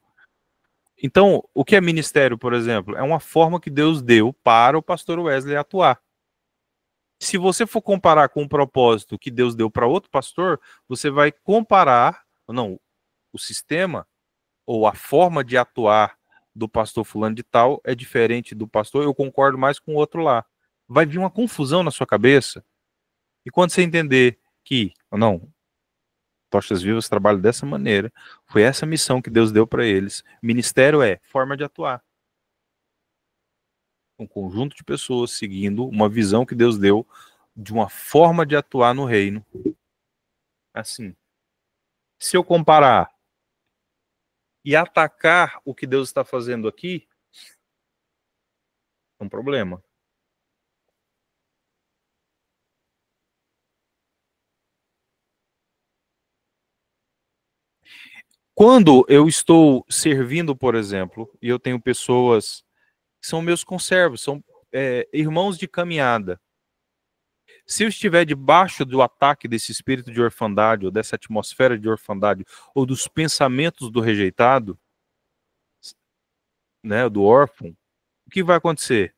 Então, o que é ministério, por exemplo? É uma forma que Deus deu para o pastor Wesley atuar. Se você for comparar com o propósito que Deus deu para outro pastor, você vai comparar, não, o sistema ou a forma de atuar do pastor fulano de tal é diferente do pastor, eu concordo mais com o outro lá. Vai vir uma confusão na sua cabeça. E quando você entender que, não, Tochas Vivas trabalha dessa maneira, foi essa missão que Deus deu para eles. Ministério é forma de atuar. Um conjunto de pessoas seguindo uma visão que Deus deu de uma forma de atuar no reino. Assim, se eu comparar e atacar o que Deus está fazendo aqui, é um problema. Quando eu estou servindo, por exemplo, e eu tenho pessoas que são meus conservos, são irmãos de caminhada. Se eu estiver debaixo do ataque desse espírito de orfandade, ou dessa atmosfera de orfandade, ou dos pensamentos do rejeitado, né, do órfão, o que vai acontecer?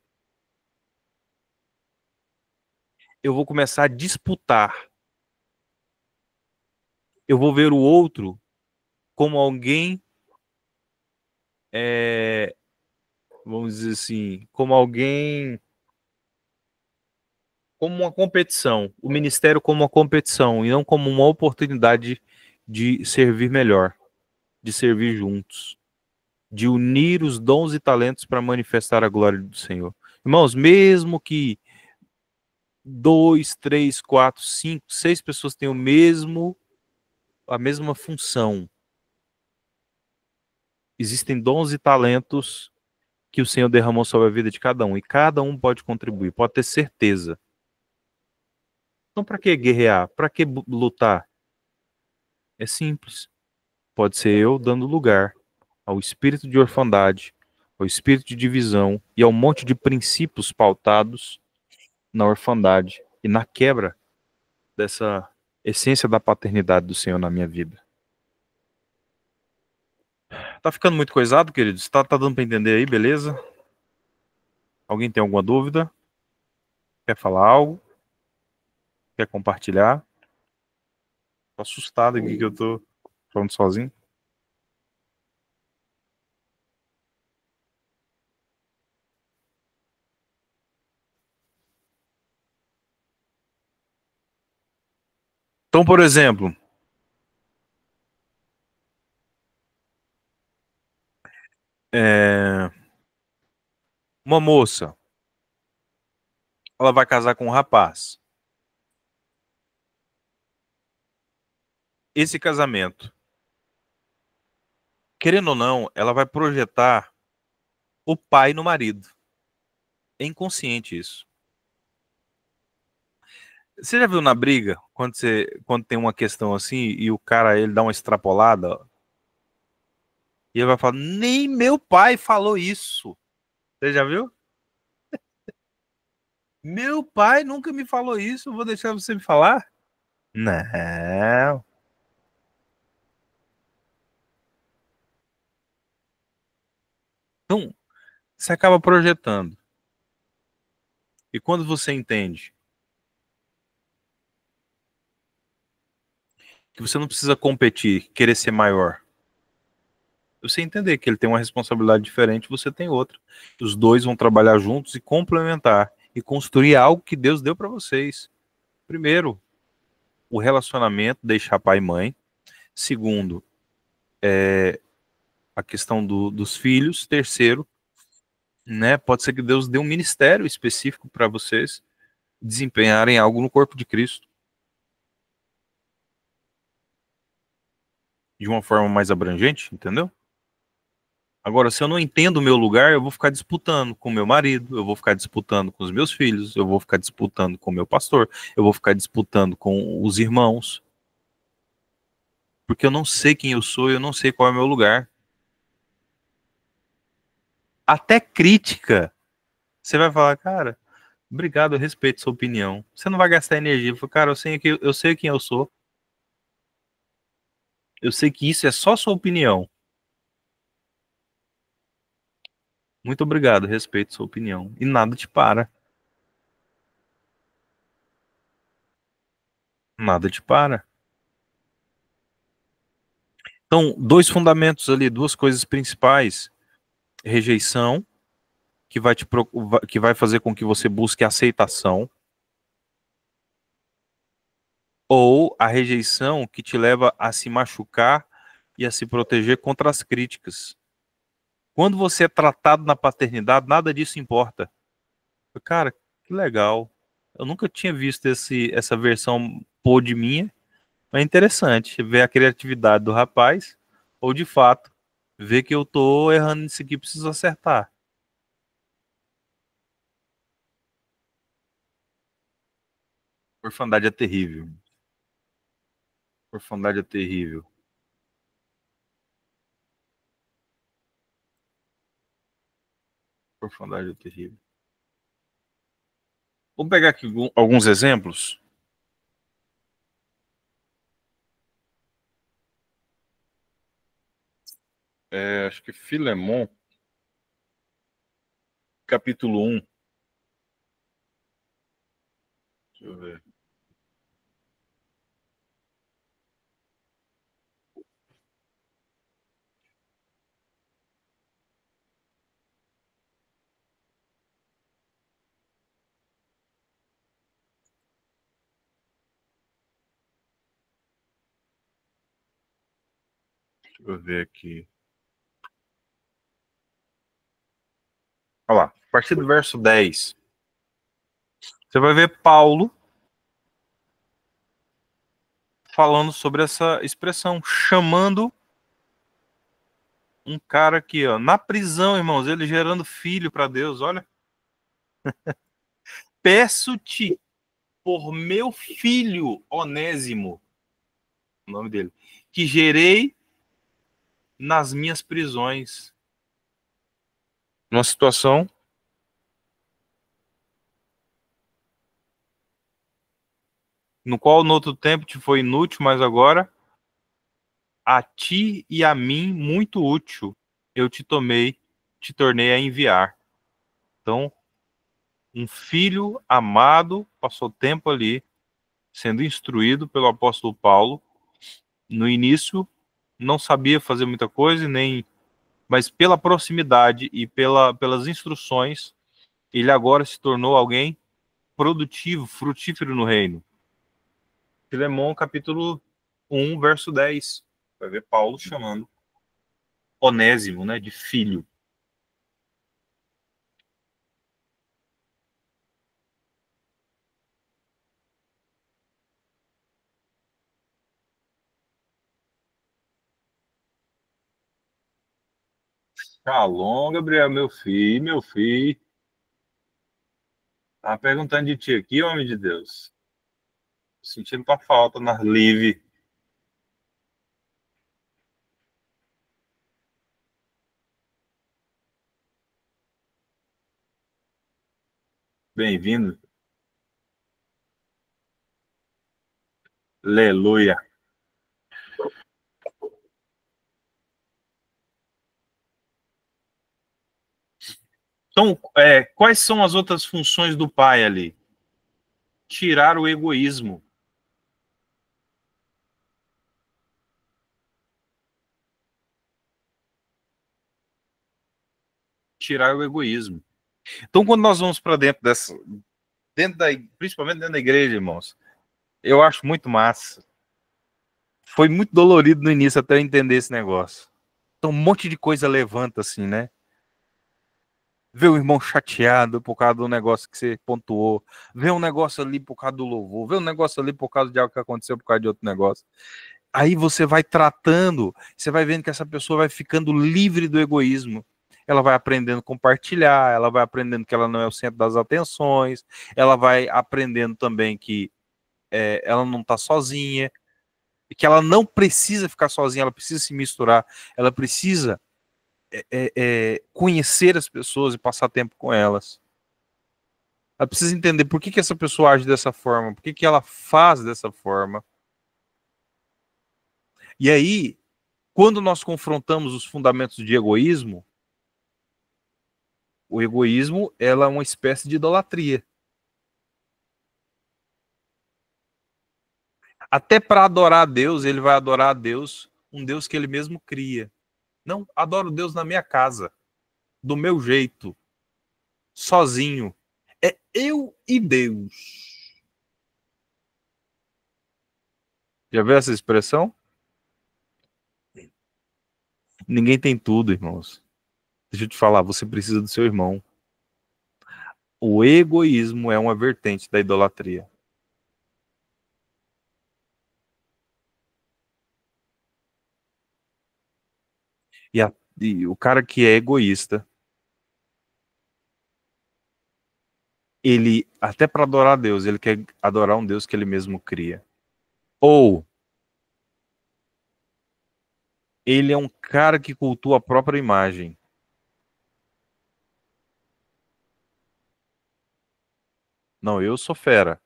Eu vou começar a disputar. Eu vou ver o outro como alguém, vamos dizer assim, como alguém, como uma competição. O ministério como uma competição e não como uma oportunidade de servir melhor, de servir juntos, de unir os dons e talentos para manifestar a glória do Senhor. Irmãos, mesmo que 2, 3, 4, 5, 6 pessoas tenham a mesma função, existem dons e talentos que o Senhor derramou sobre a vida de cada um, e cada um pode contribuir, pode ter certeza. Então, para que guerrear? Para que lutar? É simples. Pode ser eu dando lugar ao espírito de orfandade, ao espírito de divisão e ao monte de princípios pautados na orfandade e na quebra dessa essência da paternidade do Senhor na minha vida. Tá ficando muito coisado, queridos? Tá dando para entender aí, beleza? Alguém tem alguma dúvida? Quer falar algo? Quer compartilhar? Tô assustado aqui que eu tô falando sozinho. Então, por exemplo, uma moça, ela vai casar com um rapaz. Esse casamento, querendo ou não, ela vai projetar o pai no marido. É inconsciente isso. Você já viu na briga, quando tem uma questão assim e o cara ele dá uma extrapolada, ó, e ele vai falar, nem meu pai falou isso. Você já viu? Meu pai nunca me falou isso, vou deixar você me falar? Não. Então, você acaba projetando. E quando você entende que você não precisa competir, querer ser maior, você entender que ele tem uma responsabilidade diferente, você tem outra. Os dois vão trabalhar juntos e complementar e construir algo que Deus deu para vocês. Primeiro, o relacionamento, deixar pai e mãe. Segundo, a questão dos filhos. Terceiro, né, pode ser que Deus dê um ministério específico para vocês desempenharem algo no corpo de Cristo de uma forma mais abrangente, entendeu? Agora, se eu não entendo o meu lugar, eu vou ficar disputando com meu marido, eu vou ficar disputando com os meus filhos, eu vou ficar disputando com o meu pastor, eu vou ficar disputando com os irmãos, porque eu não sei quem eu sou, eu não sei qual é o meu lugar. Até crítica, você vai falar, cara, obrigado, eu respeito sua opinião. Você não vai gastar energia. Falo, cara, eu sei quem eu sou. Eu sei que isso é só sua opinião. Muito obrigado, respeito sua opinião. E nada te para. Nada te para. Então, dois fundamentos ali, duas coisas principais. Rejeição, que vai fazer com que você busque aceitação. Ou a rejeição que te leva a se machucar e a se proteger contra as críticas. Quando você é tratado na paternidade, nada disso importa. Cara, que legal. Eu nunca tinha visto essa versão pod minha. É interessante ver a criatividade do rapaz, ou de fato, ver que eu tô errando nisso aqui, preciso acertar. Orfandade é terrível. Orfandade é terrível. Orfandade é terrível. Vamos pegar aqui alguns exemplos. Acho que Filemon, capítulo 1. Deixa eu ver. Deixa eu ver aqui. Olha lá, a partir do verso 10. Você vai ver Paulo falando sobre essa expressão, chamando um cara aqui, ó, na prisão, irmãos, ele gerando filho para Deus, olha. Peço-te por meu filho Onésimo, o nome dele, que gerei nas minhas prisões. Numa situação no qual no outro tempo te foi inútil, mas agora a ti e a mim muito útil. Eu te tomei, te tornei a enviar. Então, um filho amado passou tempo ali sendo instruído pelo apóstolo Paulo. No início não sabia fazer muita coisa, nem, mas pela proximidade e pelas instruções, ele agora se tornou alguém produtivo, frutífero no reino. Filemão, capítulo 1, verso 10. Vai ver Paulo chamando Onésimo, né, de filho. Shalom, Gabriel, meu filho, meu filho. Tá perguntando de ti aqui, homem de Deus. Sentindo tua falta na live. Bem-vindo. Aleluia. Então, quais são as outras funções do pai ali? Tirar o egoísmo. Tirar o egoísmo. Então, quando nós vamos para dentro dessa, principalmente dentro da igreja, irmãos, eu acho muito massa. Foi muito dolorido no início até eu entender esse negócio. Então, um monte de coisa levanta assim, né? Vê o irmão chateado por causa do negócio que você pontuou. Vê um negócio ali por causa do louvor. Vê um negócio ali por causa de algo que aconteceu por causa de outro negócio. Aí você vai tratando, você vai vendo que essa pessoa vai ficando livre do egoísmo. Ela vai aprendendo a compartilhar, ela vai aprendendo que ela não é o centro das atenções, ela vai aprendendo também que ela não está sozinha, e que ela não precisa ficar sozinha, ela precisa se misturar, ela precisa conhecer as pessoas e passar tempo com elas. Ela precisa entender por que essa pessoa age dessa forma, por que ela faz dessa forma. E aí, quando nós confrontamos os fundamentos de egoísmo, o egoísmo ela é uma espécie de idolatria. Até para adorar a Deus, ele vai adorar a Deus, um Deus que ele mesmo cria. Não, adoro Deus na minha casa, do meu jeito, sozinho. É eu e Deus. Já viu essa expressão? Ninguém tem tudo, irmãos. Deixa eu te falar, você precisa do seu irmão. O egoísmo é uma vertente da idolatria. E o cara que é egoísta, ele, até para adorar a Deus, ele quer adorar um Deus que ele mesmo cria. Ou ele é um cara que cultua a própria imagem. Não, eu sou fera.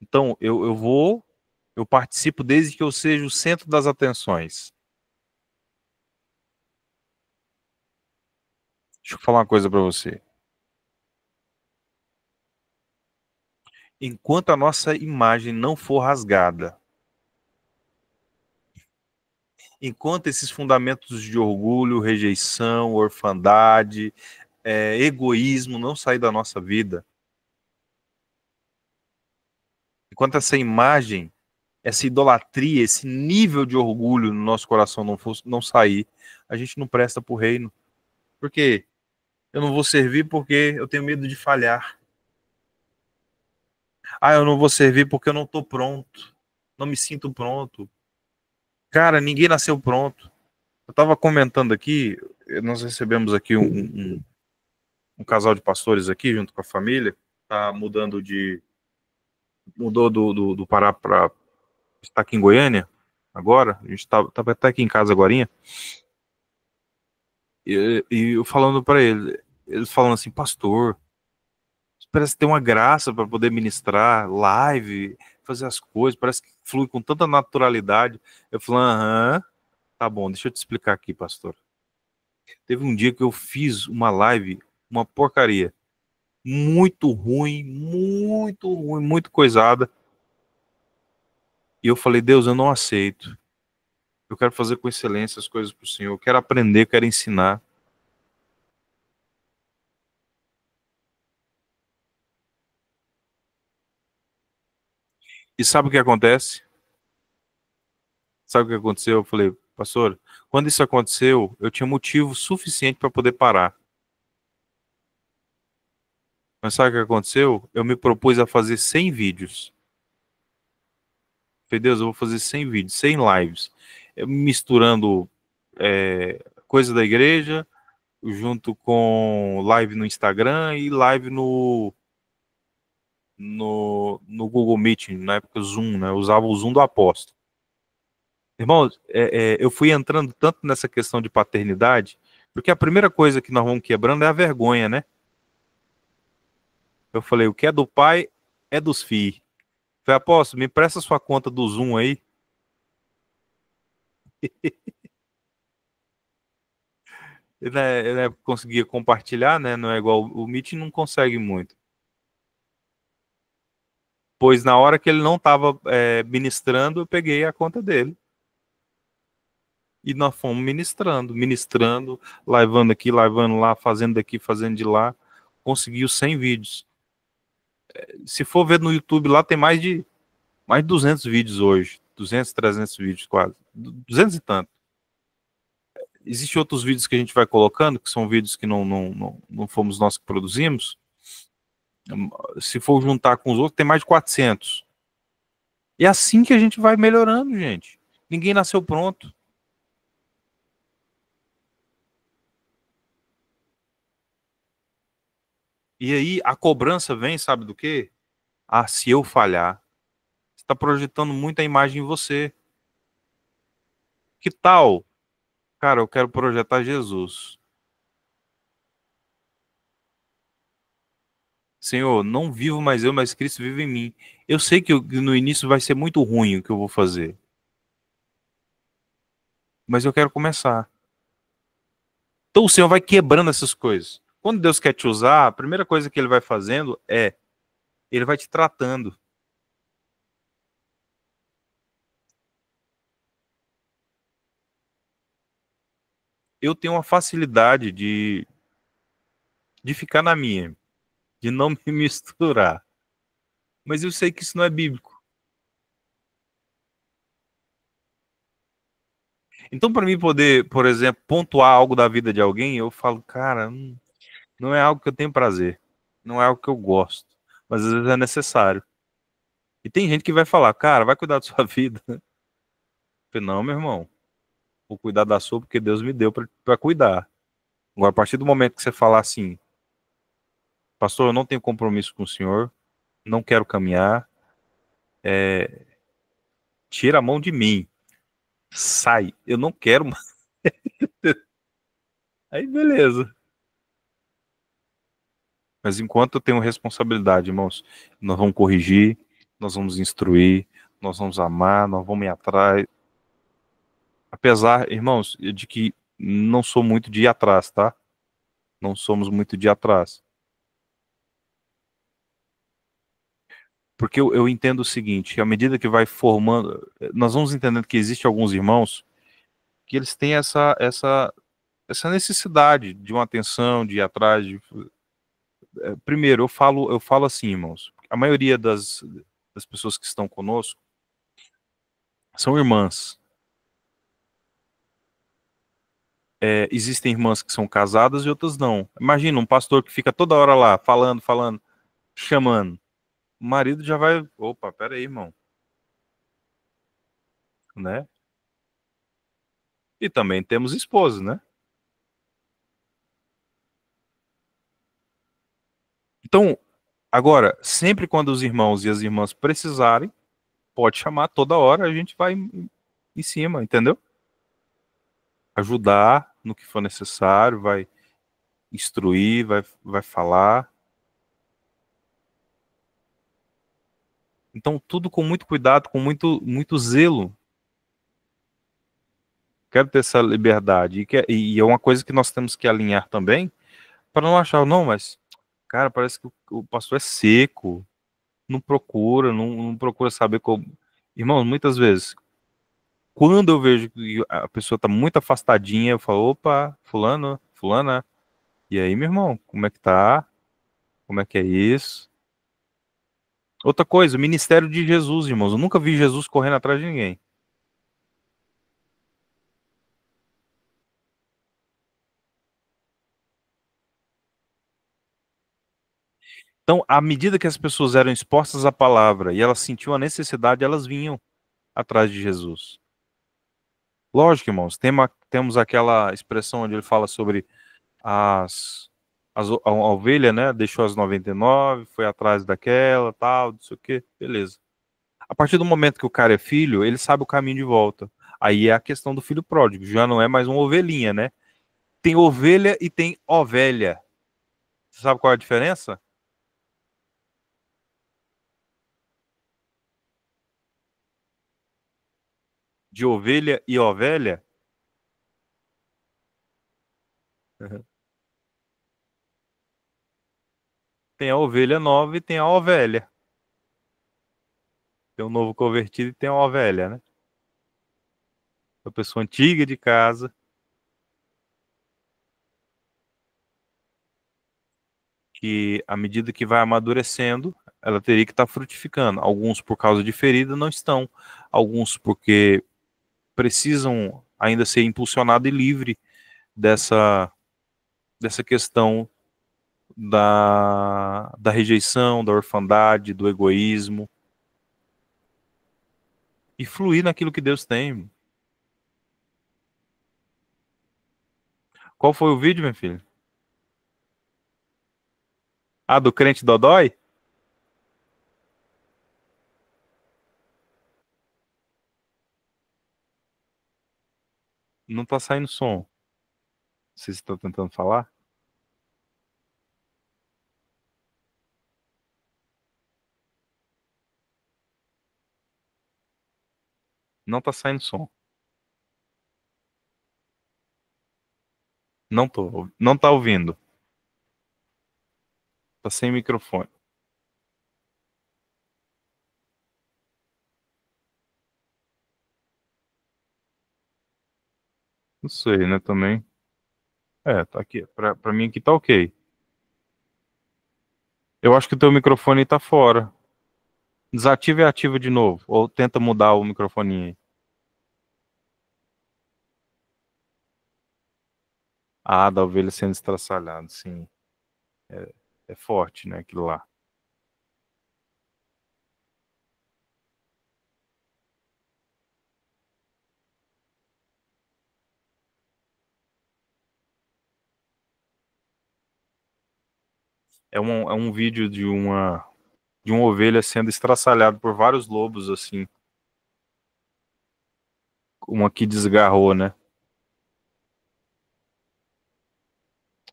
Então, eu participo desde que eu seja o centro das atenções. Deixa eu falar uma coisa para você. Enquanto a nossa imagem não for rasgada, enquanto esses fundamentos de orgulho, rejeição, orfandade, egoísmo não sair da nossa vida, enquanto essa imagem, essa idolatria, esse nível de orgulho no nosso coração não sair, a gente não presta para o reino. Por quê? Eu não vou servir porque eu tenho medo de falhar. Ah, eu não vou servir porque eu não estou pronto. Não me sinto pronto. Cara, ninguém nasceu pronto. Eu estava comentando aqui, nós recebemos aqui um casal de pastores aqui, junto com a família, tá mudou do Pará para estar aqui em Goiânia, agora, a gente estava até aqui em casa agorinha, e eu falando para eles falando assim, pastor, parece ter uma graça para poder ministrar live, fazer as coisas, parece que flui com tanta naturalidade. Eu falei, aham, tá bom, deixa eu te explicar aqui, pastor. Teve um dia que eu fiz uma live, uma porcaria, muito ruim, muito coisada. E eu falei, Deus, eu não aceito. Eu quero fazer com excelência as coisas para o Senhor. Eu quero aprender, eu quero ensinar. E sabe o que acontece? Sabe o que aconteceu? Eu falei, pastor, quando isso aconteceu, eu tinha motivo suficiente para poder parar. Mas sabe o que aconteceu? Eu me propus a fazer 100 vídeos. Falei, Deus, eu vou fazer 100 vídeos, 100 lives. Misturando coisa da igreja, junto com live no Instagram e live no Google Meeting, na época Zoom, né? Eu usava o Zoom do apóstolo. Irmão, eu fui entrando tanto nessa questão de paternidade, porque a primeira coisa que nós vamos quebrando é a vergonha, né? Eu falei, o que é do pai é dos filhos. Falei, apóstolo, me empresta sua conta do Zoom aí. Ele conseguia compartilhar, né? Não é igual o Meet, não consegue muito. Pois na hora que ele não estava ministrando, eu peguei a conta dele. E nós fomos ministrando, liveando aqui, liveando lá, fazendo daqui, fazendo de lá. Conseguiu 100 vídeos. Se for ver no YouTube lá, tem mais de 200 vídeos hoje. 200, 300 vídeos quase. 200 e tanto. Existem outros vídeos que a gente vai colocando, que são vídeos que não fomos nós que produzimos. Se for juntar com os outros, tem mais de 400. E é assim que a gente vai melhorando, gente. Ninguém nasceu pronto. E aí a cobrança vem, sabe do quê? Ah, se eu falhar, você está projetando muita imagem em você. Que tal? Cara, eu quero projetar Jesus. Senhor, não vivo mais eu, mas Cristo vive em mim. Eu sei que no início vai ser muito ruim o que eu vou fazer. Mas eu quero começar. Então o Senhor vai quebrando essas coisas. Quando Deus quer te usar, a primeira coisa que Ele vai fazendo Ele vai te tratando. Eu tenho uma facilidade de ficar na minha, de não me misturar. Mas eu sei que isso não é bíblico. Então, para mim poder, por exemplo, pontuar algo da vida de alguém, eu falo, cara, não é algo que eu tenho prazer. Não é algo que eu gosto. Mas às vezes é necessário. E tem gente que vai falar, cara, vai cuidar da sua vida. Eu falei, não, meu irmão. Vou cuidar da sua porque Deus me deu para cuidar. Agora, a partir do momento que você falar assim, pastor, eu não tenho compromisso com o senhor, não quero caminhar, tira a mão de mim. Sai. Eu não quero mais. Aí, beleza. Mas enquanto eu tenho responsabilidade, irmãos, nós vamos corrigir, nós vamos instruir, nós vamos amar, nós vamos ir atrás. Apesar, irmãos, de que não sou muito de ir atrás, tá? Não somos muito de ir atrás. Porque eu entendo o seguinte, à medida que vai formando, nós vamos entendendo que existe alguns irmãos que eles têm essa necessidade de uma atenção, de ir atrás. Primeiro, eu falo assim, irmãos, a maioria das pessoas que estão conosco são irmãs. Existem irmãs que são casadas e outras não. Imagina um pastor que fica toda hora lá, falando, chamando. O marido já vai, opa, pera aí, irmão. Né? E também temos esposas, né? Então, agora, sempre quando os irmãos e as irmãs precisarem, pode chamar toda hora, a gente vai em cima, entendeu? Ajudar no que for necessário, vai instruir, vai falar. Então, tudo com muito cuidado, com muito zelo. Quero ter essa liberdade. E é uma coisa que nós temos que alinhar também, para não achar, não, mas, cara, parece que o pastor é seco, não procura saber como. Irmãos, muitas vezes, quando eu vejo que a pessoa está muito afastadinha, eu falo, opa, fulano, fulana, e aí, meu irmão, como é que tá? Como é que é isso? Outra coisa, o ministério de Jesus, irmãos. Eu nunca vi Jesus correndo atrás de ninguém. Então, à medida que as pessoas eram expostas à palavra e elas sentiam a necessidade, elas vinham atrás de Jesus. Lógico, irmãos, temos aquela expressão onde ele fala sobre as, a ovelha, né, deixou as 99, foi atrás daquela, tal, não sei o quê, beleza. A partir do momento que o cara é filho, ele sabe o caminho de volta. Aí é a questão do filho pródigo, já não é mais uma ovelhinha, né? Tem ovelha e tem ovelha. Você sabe qual é a diferença? De ovelha e ovelha? Uhum. Tem a ovelha nova e tem a ovelha. Tem o novo convertido e tem a ovelha, né? A pessoa antiga de casa, que à medida que vai amadurecendo, ela teria que estar frutificando. Alguns por causa de ferida não estão. Alguns porque precisam ainda ser impulsionado e livre dessa questão da rejeição, da orfandade, do egoísmo e fluir naquilo que Deus tem. Qual foi o vídeo, meu filho? Ah, do crente Dodói? Não tá saindo som. Vocês estão tentando falar? Não tá saindo som. Não tá ouvindo. Tá sem microfone. Não sei, né, também. É, tá aqui. Pra mim aqui tá ok. Eu acho que o teu microfone tá fora. Desativa e ativa de novo. Ou tenta mudar o microfone aí. Ah, da ovelha sendo estraçalhada, sim. É, é forte, né, aquilo lá. É um vídeo de uma ovelha sendo estraçalhada por vários lobos, assim. Uma que desgarrou, né?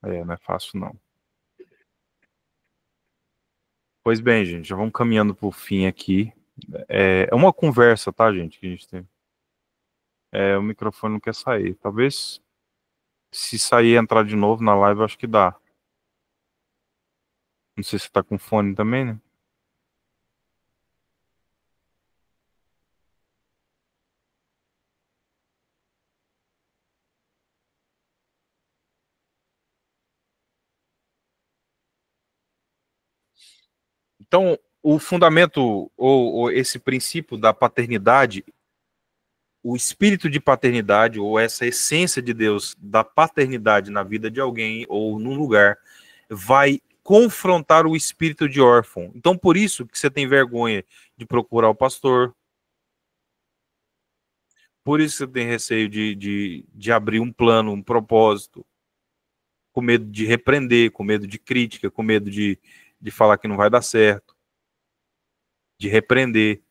É, não é fácil, não. Pois bem, gente, já vamos caminhando pro fim aqui. É uma conversa, tá, gente, que a gente tem. O microfone não quer sair. Talvez, se sair e entrar de novo na live, eu acho que dá. Não sei se tá com fone também, né? Então, o fundamento, ou esse princípio da paternidade, o espírito de paternidade, ou essa essência de Deus da paternidade na vida de alguém ou num lugar, vai confrontar o espírito de órfão. Então, por isso que você tem vergonha de procurar o pastor, por isso que você tem receio de abrir um plano, um propósito, com medo de repreender, com medo de crítica, com medo de falar que não vai dar certo, de repreender.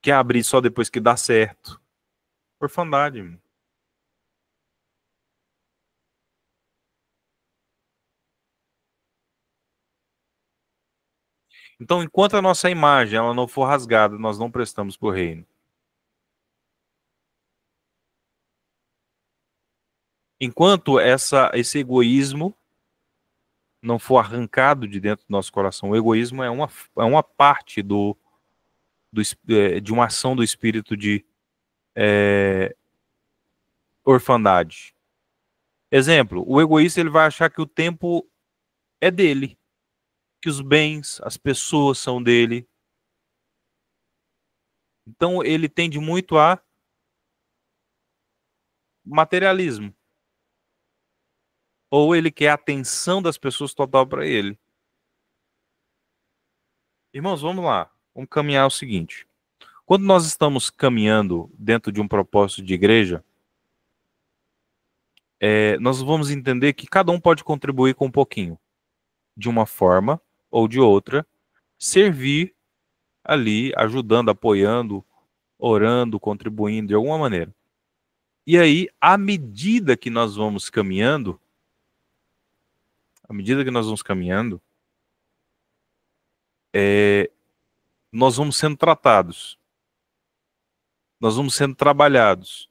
Quer abrir só depois que dá certo. Orfandade. Então, enquanto a nossa imagem ela não for rasgada, nós não prestamos para o reino. Enquanto esse egoísmo não for arrancado de dentro do nosso coração, o egoísmo é uma parte de uma ação do espírito de orfandade. Exemplo, o egoísta ele vai achar que o tempo é dele, que os bens, as pessoas são dele. Então ele tende muito a materialismo. Ou ele quer a atenção das pessoas total para ele. Irmãos, vamos lá. Vamos caminhar o seguinte. Quando nós estamos caminhando dentro de um propósito de igreja, nós vamos entender que cada um pode contribuir com um pouquinho, de uma forma ou de outra, servir ali, ajudando, apoiando, orando, contribuindo de alguma maneira. E aí, à medida que nós vamos caminhando, nós vamos sendo tratados, nós vamos sendo trabalhados.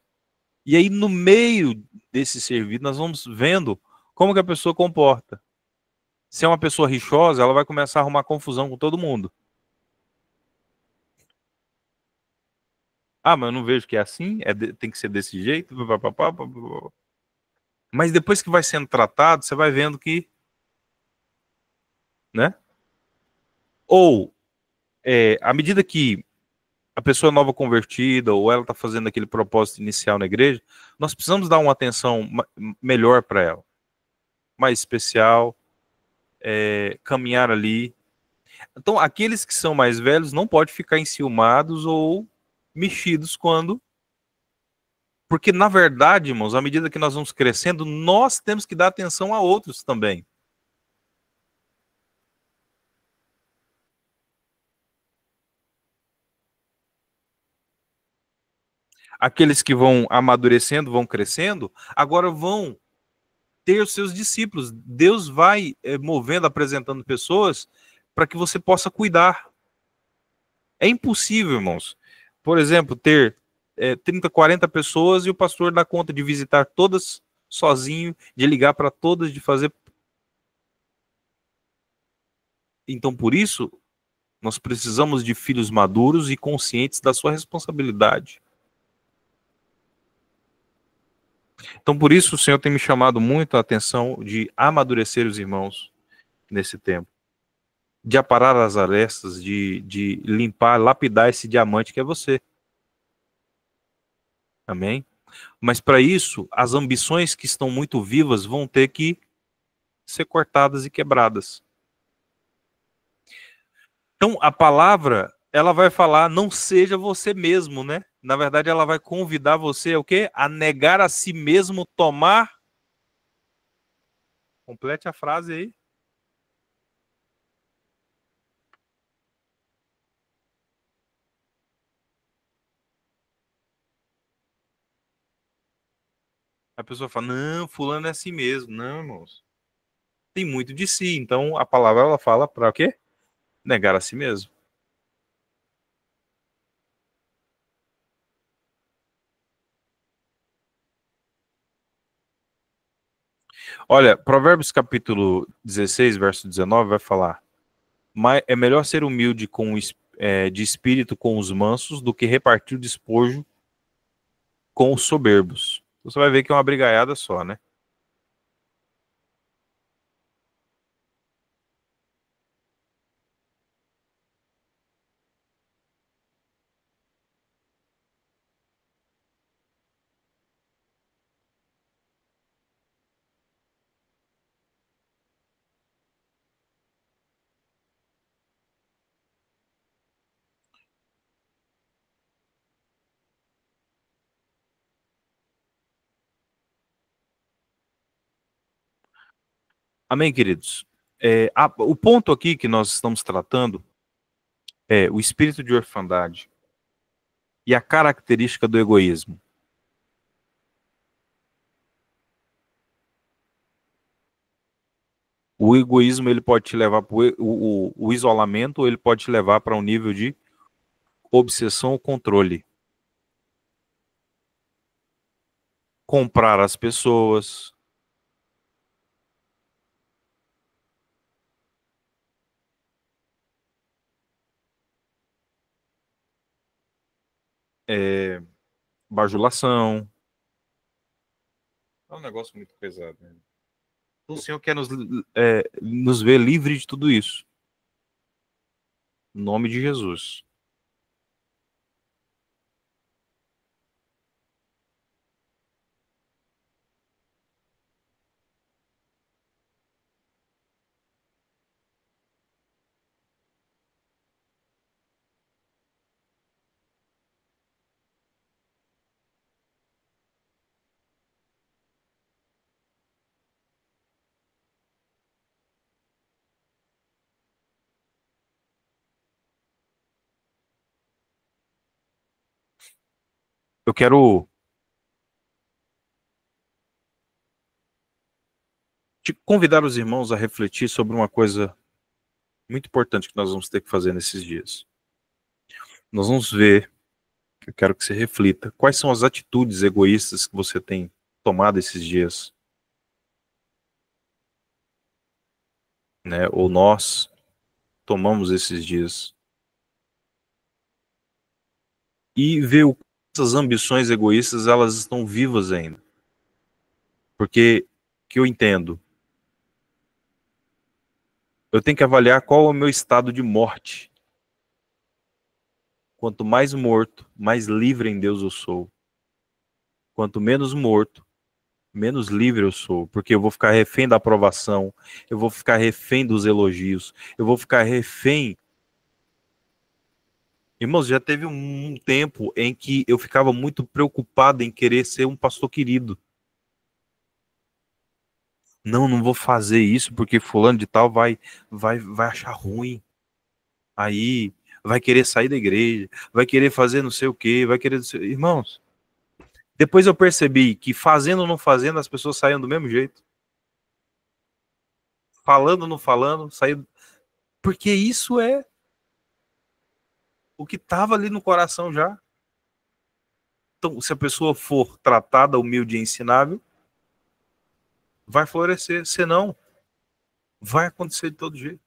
E aí, no meio desse serviço, nós vamos vendo como que a pessoa comporta. Se é uma pessoa rixosa, ela vai começar a arrumar confusão com todo mundo. Ah, mas eu não vejo que é assim, tem que ser desse jeito. Mas depois que vai sendo tratado, você vai vendo que, né? Ou, à medida que a pessoa é nova convertida, ou ela está fazendo aquele propósito inicial na igreja, nós precisamos dar uma atenção melhor para ela. Mais especial, caminhar ali. Então, aqueles que são mais velhos não podem ficar enciumados ou mexidos quando... Porque, na verdade, irmãos, à medida que nós vamos crescendo, nós temos que dar atenção a outros também. Aqueles que vão amadurecendo, vão crescendo, agora vão ter os seus discípulos. Deus vai movendo, apresentando pessoas para que você possa cuidar. É impossível, irmãos. Por exemplo, ter 30, 40 pessoas e o pastor dá conta de visitar todas sozinho, de ligar para todas, de fazer. Então, por isso, nós precisamos de filhos maduros e conscientes da sua responsabilidade. Então, por isso, o Senhor tem me chamado muito a atenção de amadurecer os irmãos nesse tempo. De aparar as arestas, de limpar, lapidar esse diamante que é você. Amém? Mas para isso, as ambições que estão muito vivas vão ter que ser cortadas e quebradas. Então, a palavra, ela vai falar, não seja você mesmo, né? Na verdade, ela vai convidar você o quê? A negar a si mesmo, tomar... Complete a frase aí. A pessoa fala, não, fulano é assim mesmo. Não, irmãos. Tem muito de si. Então, a palavra, ela fala para o quê? Negar a si mesmo. Olha, Provérbios capítulo 16, verso 19, vai falar: é melhor ser humilde de espírito com os mansos do que repartir o despojo com os soberbos. Você vai ver que é uma brigaiada só, né? Amém, queridos? O ponto aqui que nós estamos tratando é o espírito de orfandade e a característica do egoísmo. O egoísmo ele pode te levar para o isolamento, ou ele pode te levar para um nível de obsessão ou controle. Comprar as pessoas. Bajulação. É um negócio muito pesado, né? Então, o Senhor quer nos ver livre de tudo isso. Em nome de Jesus. Eu quero te convidar os irmãos a refletir sobre uma coisa muito importante que nós vamos ter que fazer nesses dias. Nós vamos ver, eu quero que você reflita, quais são as atitudes egoístas que você tem tomado esses dias, né? Ou nós tomamos esses dias. E ver o essas ambições egoístas, elas estão vivas ainda. Porque, que eu entendo, eu tenho que avaliar qual é o meu estado de morte. Quanto mais morto, mais livre em Deus eu sou. Quanto menos morto, menos livre eu sou. Porque eu vou ficar refém da aprovação, eu vou ficar refém dos elogios, eu vou ficar refém. Irmãos, já teve um tempo em que eu ficava muito preocupado em querer ser um pastor querido. Não, não vou fazer isso porque fulano de tal vai achar ruim. Aí vai querer sair da igreja, vai querer fazer não sei o quê, vai querer... Irmãos, depois eu percebi que fazendo ou não fazendo, as pessoas saíam do mesmo jeito. Falando ou não falando, saíam... Porque isso é o que estava ali no coração já. Então, se a pessoa for tratada, humilde e ensinável, vai florescer. Senão, vai acontecer de todo jeito.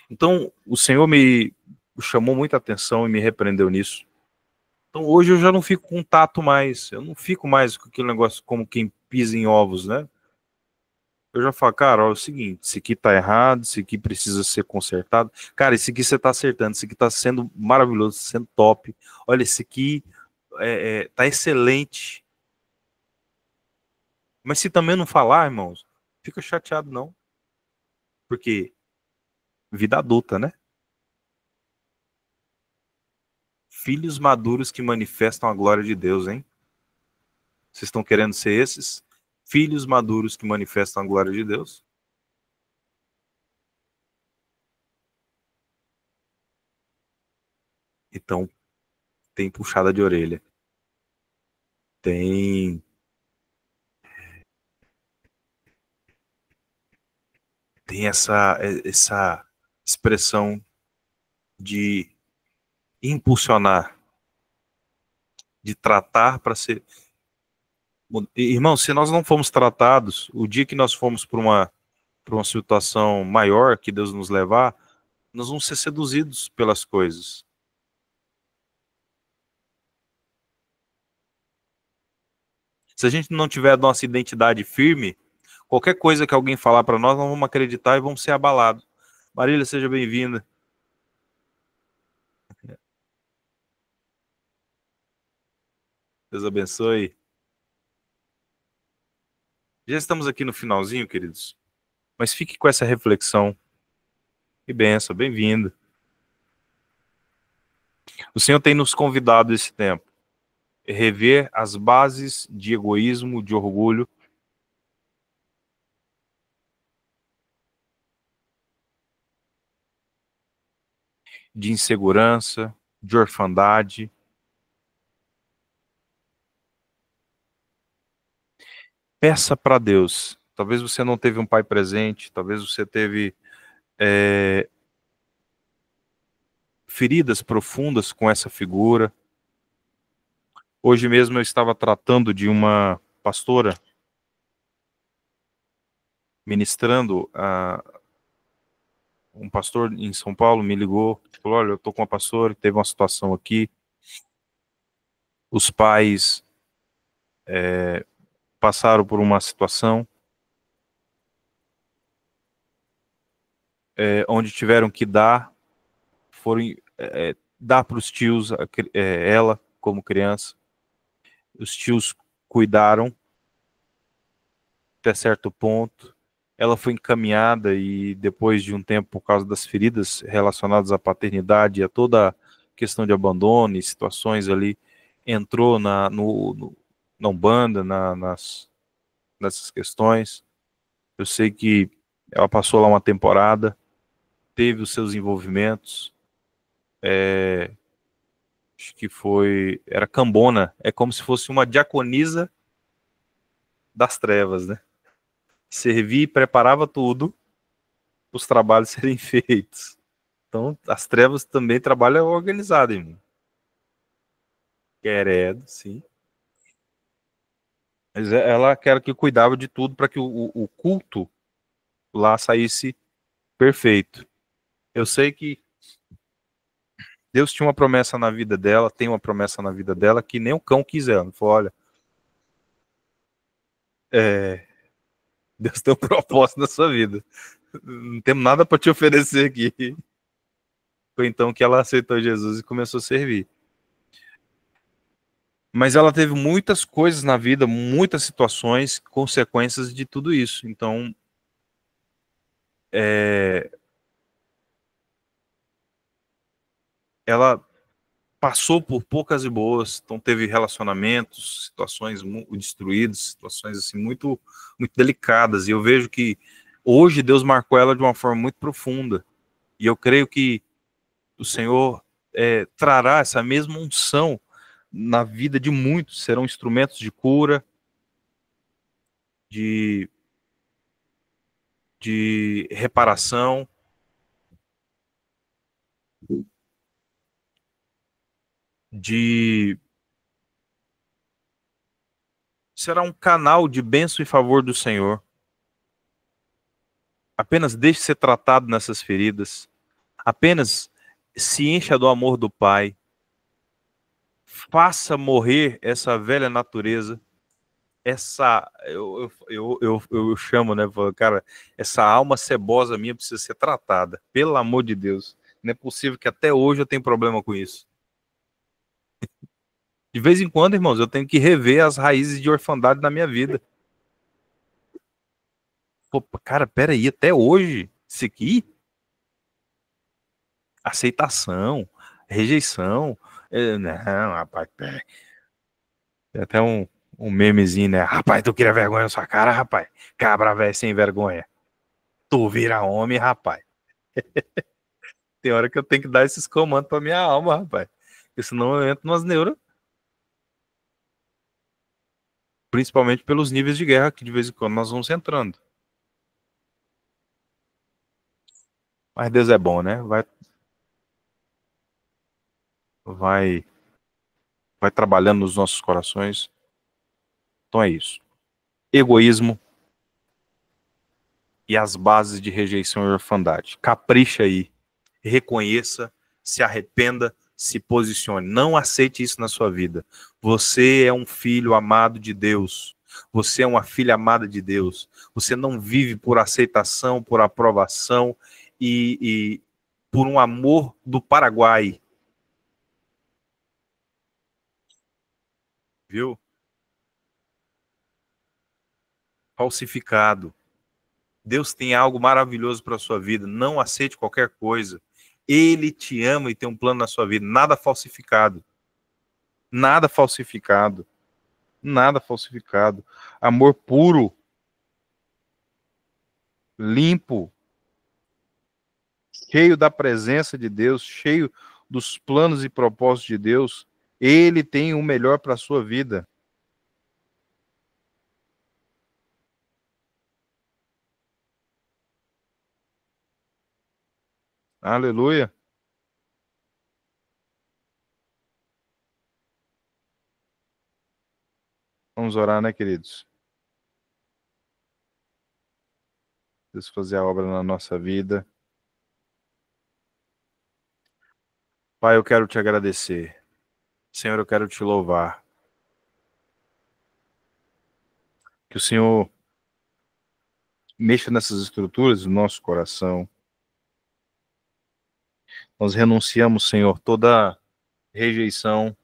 Então, o Senhor me chamou muita atenção e me repreendeu nisso. Então, hoje eu já não fico com tato mais. Eu não fico mais com aquele negócio como quem pisa em ovos, né? Eu já falo, cara, ó, é o seguinte, isso aqui tá errado, isso aqui precisa ser consertado. Cara, isso aqui você tá acertando, isso aqui tá sendo maravilhoso, sendo top. Olha, esse aqui tá excelente. Mas se também não falar, irmãos, fica chateado não. Porque vida adulta, né? Filhos maduros que manifestam a glória de Deus, hein? Vocês estão querendo ser esses? Filhos maduros que manifestam a glória de Deus? Então, tem puxada de orelha. Tem essa expressão de impulsionar, de tratar para ser... Irmão, se nós não fomos tratados, o dia que nós formos para uma situação maior que Deus nos levar, nós vamos ser seduzidos pelas coisas. Se a gente não tiver a nossa identidade firme, qualquer coisa que alguém falar para nós, nós vamos acreditar e vamos ser abalados. Marília, seja bem-vinda. Deus abençoe. Já estamos aqui no finalzinho, queridos. Mas fique com essa reflexão. Que benção, bem-vindo. O Senhor tem nos convidado esse tempo a rever as bases de egoísmo, de orgulho, de insegurança, de orfandade. Peça para Deus. Talvez você não teve um pai presente, talvez você teve feridas profundas com essa figura. Hoje mesmo eu estava tratando de uma pastora, ministrando, um pastor em São Paulo me ligou, falou, olha, eu estou com uma pastora, teve uma situação aqui, os pais passaram por uma situação onde tiveram que dar para os tios, ela como criança, os tios cuidaram até certo ponto, ela foi encaminhada e depois de um tempo, por causa das feridas relacionadas à paternidade e a toda a questão de abandono e situações ali, entrou na Umbanda, nessas questões. Eu sei que ela passou lá uma temporada, teve os seus envolvimentos, acho que era Cambona, é como se fosse uma diaconisa das trevas, né? Servia e preparava tudo para os trabalhos serem feitos. Então, as trevas também trabalham organizado, irmão. Queredo, sim. Mas ela que era que cuidava de tudo para que o culto lá saísse perfeito. Eu sei que Deus tinha uma promessa na vida dela, tem uma promessa na vida dela que nem o cão quis ela. Ele falou, olha, Deus tem um propósito na sua vida. Não temos nada para te oferecer aqui. Foi então que ela aceitou Jesus e começou a servir. Mas ela teve muitas coisas na vida, muitas situações, consequências de tudo isso. Então, ela passou por poucas e boas, então teve relacionamentos, situações destruídas, situações assim muito, muito delicadas. E eu vejo que hoje Deus marcou ela de uma forma muito profunda. E eu creio que o Senhor trará essa mesma unção na vida de muitos, serão instrumentos de cura, de reparação, será um canal de bênção e favor do Senhor. Apenas deixe ser tratado nessas feridas. Apenas se encha do amor do Pai. Faça morrer essa velha natureza. Eu chamo, né, cara, essa alma cebosa minha precisa ser tratada. Pelo amor de Deus. Não é possível que até hoje eu tenha problema com isso. De vez em quando, irmãos, eu tenho que rever as raízes de orfandade na minha vida. Pô, cara, peraí, até hoje, isso aqui? Aceitação, rejeição. Não, rapaz, peraí. Tem até um memezinho, né? Rapaz, tu queria vergonha na sua cara, rapaz? Cabra velho sem vergonha. Tu vira homem, rapaz. Tem hora que eu tenho que dar esses comandos pra minha alma, rapaz. Porque senão eu entro nas neuras. Principalmente pelos níveis de guerra que de vez em quando nós vamos entrando. Mas Deus é bom, né? Vai trabalhando nos nossos corações. Então é isso. Egoísmo e as bases de rejeição e orfandade. Capricha aí. Reconheça, se arrependa, se posicione. Não aceite isso na sua vida. Você é um filho amado de Deus. Você é uma filha amada de Deus. Você não vive por aceitação, por aprovação e por um amor do Paraguai. Viu? Falsificado. Deus tem algo maravilhoso para a sua vida. Não aceite qualquer coisa. Ele te ama e tem um plano na sua vida. Nada falsificado. Nada falsificado. Nada falsificado. Amor puro. Limpo. Cheio da presença de Deus. Cheio dos planos e propósitos de Deus. Ele tem o melhor para a sua vida. Aleluia. Vamos orar, né, queridos? Deus fazer a obra na nossa vida. Pai, eu quero te agradecer. Senhor, eu quero te louvar. Que o Senhor mexa nessas estruturas do nosso coração. Nós renunciamos, Senhor, toda rejeição,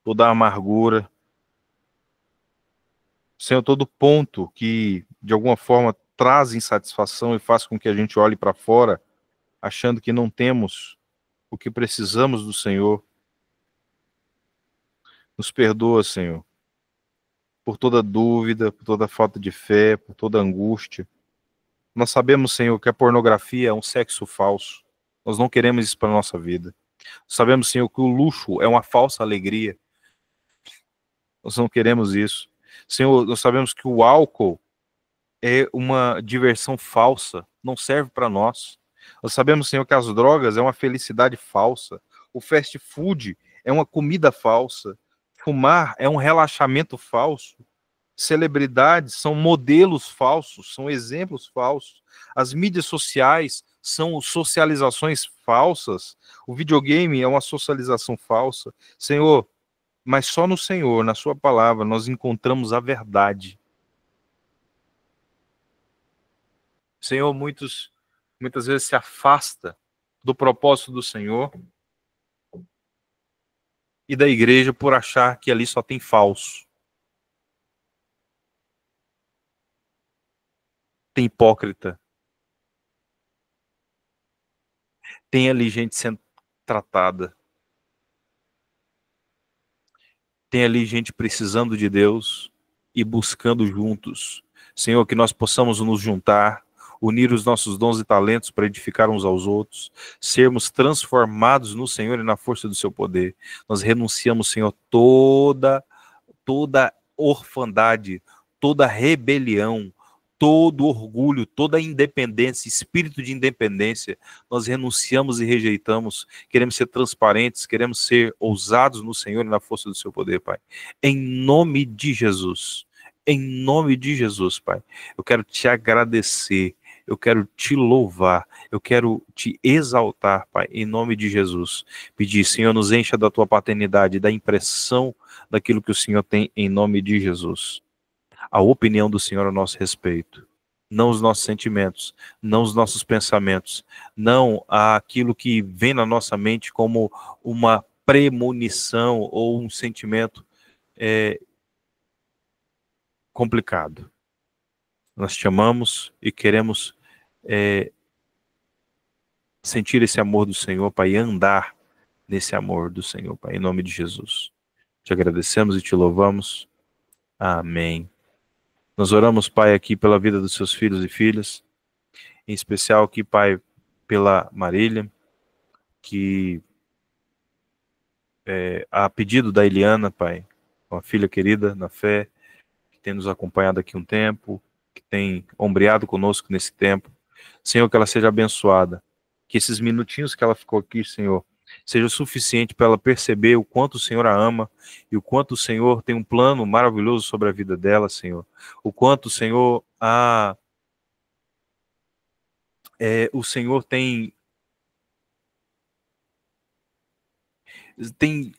toda amargura. Senhor, todo ponto que, de alguma forma, traz insatisfação e faz com que a gente olhe para fora, achando que não temos o que precisamos do Senhor. Nos perdoa, Senhor, por toda dúvida, por toda falta de fé, por toda angústia. Nós sabemos, Senhor, que a pornografia é um sexo falso. Nós não queremos isso para a nossa vida. Sabemos, Senhor, que o luxo é uma falsa alegria. Nós não queremos isso. Senhor, nós sabemos que o álcool é uma diversão falsa, não serve para nós. Nós sabemos, Senhor, que as drogas é uma felicidade falsa. O fast food é uma comida falsa. Fumar é um relaxamento falso. Celebridades são modelos falsos, são exemplos falsos. As mídias sociais são socializações falsas. O videogame é uma socialização falsa. Senhor, mas só no Senhor, na sua palavra, nós encontramos a verdade. Senhor, muitas vezes se afasta do propósito do Senhor e da igreja por achar que ali só tem falso. Tem hipócrita. Tem ali gente sendo tratada. Tem ali gente precisando de Deus e buscando juntos. Senhor, que nós possamos nos juntar, unir os nossos dons e talentos para edificar uns aos outros, sermos transformados no Senhor e na força do seu poder. Nós renunciamos, Senhor, toda orfandade, toda rebelião, todo orgulho, toda independência, espírito de independência, nós renunciamos e rejeitamos. Queremos ser transparentes, queremos ser ousados no Senhor e na força do seu poder, Pai. Em nome de Jesus, Pai, eu quero te agradecer, eu quero te louvar, eu quero te exaltar, Pai, em nome de Jesus. Pedir, Senhor, nos encha da tua paternidade, da impressão daquilo que o Senhor tem em nome de Jesus. A opinião do Senhor a nosso respeito, não os nossos sentimentos, não os nossos pensamentos, não aquilo que vem na nossa mente como uma premonição ou um sentimento complicado. Nós te amamos e queremos sentir esse amor do Senhor, Pai, e andar nesse amor do Senhor, Pai, em nome de Jesus. Te agradecemos e te louvamos. Amém. Nós oramos, Pai, aqui pela vida dos seus filhos e filhas, em especial aqui, Pai, pela Marília, que a pedido da Eliana, Pai, uma filha querida na fé, que tem nos acompanhado aqui um tempo, que tem ombreado conosco nesse tempo. Senhor, que ela seja abençoada, que esses minutinhos que ela ficou aqui, Senhor, seja o suficiente para ela perceber o quanto o Senhor a ama e o quanto o Senhor tem um plano maravilhoso sobre a vida dela, Senhor. O quanto o Senhor o Senhor tem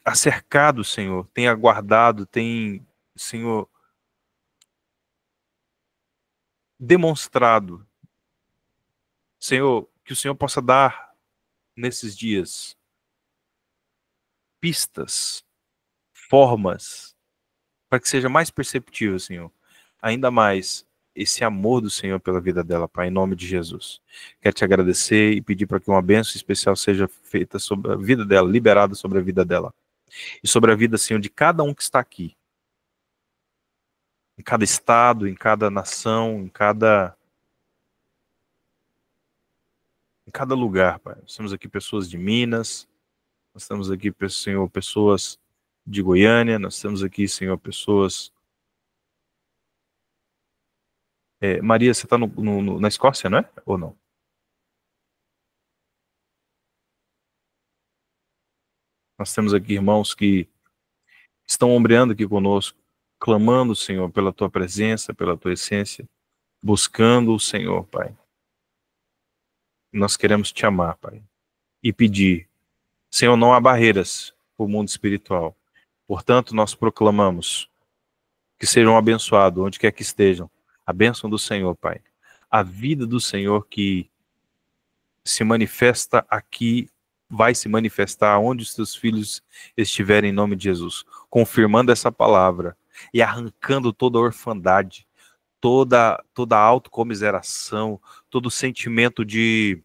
acercado, Senhor, tem aguardado, tem, Senhor, demonstrado. Senhor, que o Senhor possa dar nesses dias pistas, formas, para que seja mais perceptível, Senhor, ainda mais esse amor do Senhor pela vida dela, Pai, em nome de Jesus. Quero te agradecer e pedir para que uma bênção especial seja feita sobre a vida dela, liberada sobre a vida dela. E sobre a vida, Senhor, de cada um que está aqui. Em cada estado, em cada nação, em cada lugar, Pai. Nós temos aqui pessoas de Minas, nós temos aqui, Senhor, pessoas de Goiânia, nós temos aqui, Senhor, pessoas... Maria, você está na Escócia, não é? Ou não? Nós temos aqui irmãos que estão ombreando aqui conosco, clamando, Senhor, pela tua presença, pela tua essência, buscando o Senhor, Pai. Nós queremos te amar, Pai, e pedir, Senhor, não há barreiras para o mundo espiritual. Portanto, nós proclamamos que sejam abençoados, onde quer que estejam, a bênção do Senhor, Pai. A vida do Senhor que se manifesta aqui, vai se manifestar onde os teus filhos estiverem, em nome de Jesus. Confirmando essa palavra e arrancando toda a orfandade, toda a autocomiseração, todo o sentimento de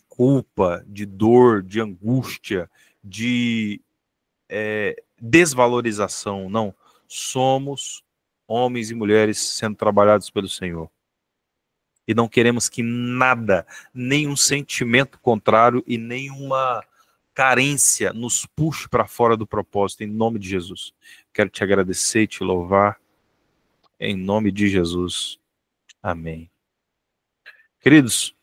culpa, de dor, de angústia, de desvalorização. Não, somos homens e mulheres sendo trabalhados pelo Senhor. E não queremos que nada, nenhum sentimento contrário e nenhuma carência nos puxe para fora do propósito, em nome de Jesus. Quero te agradecer e te louvar, em nome de Jesus. Amém. Queridos,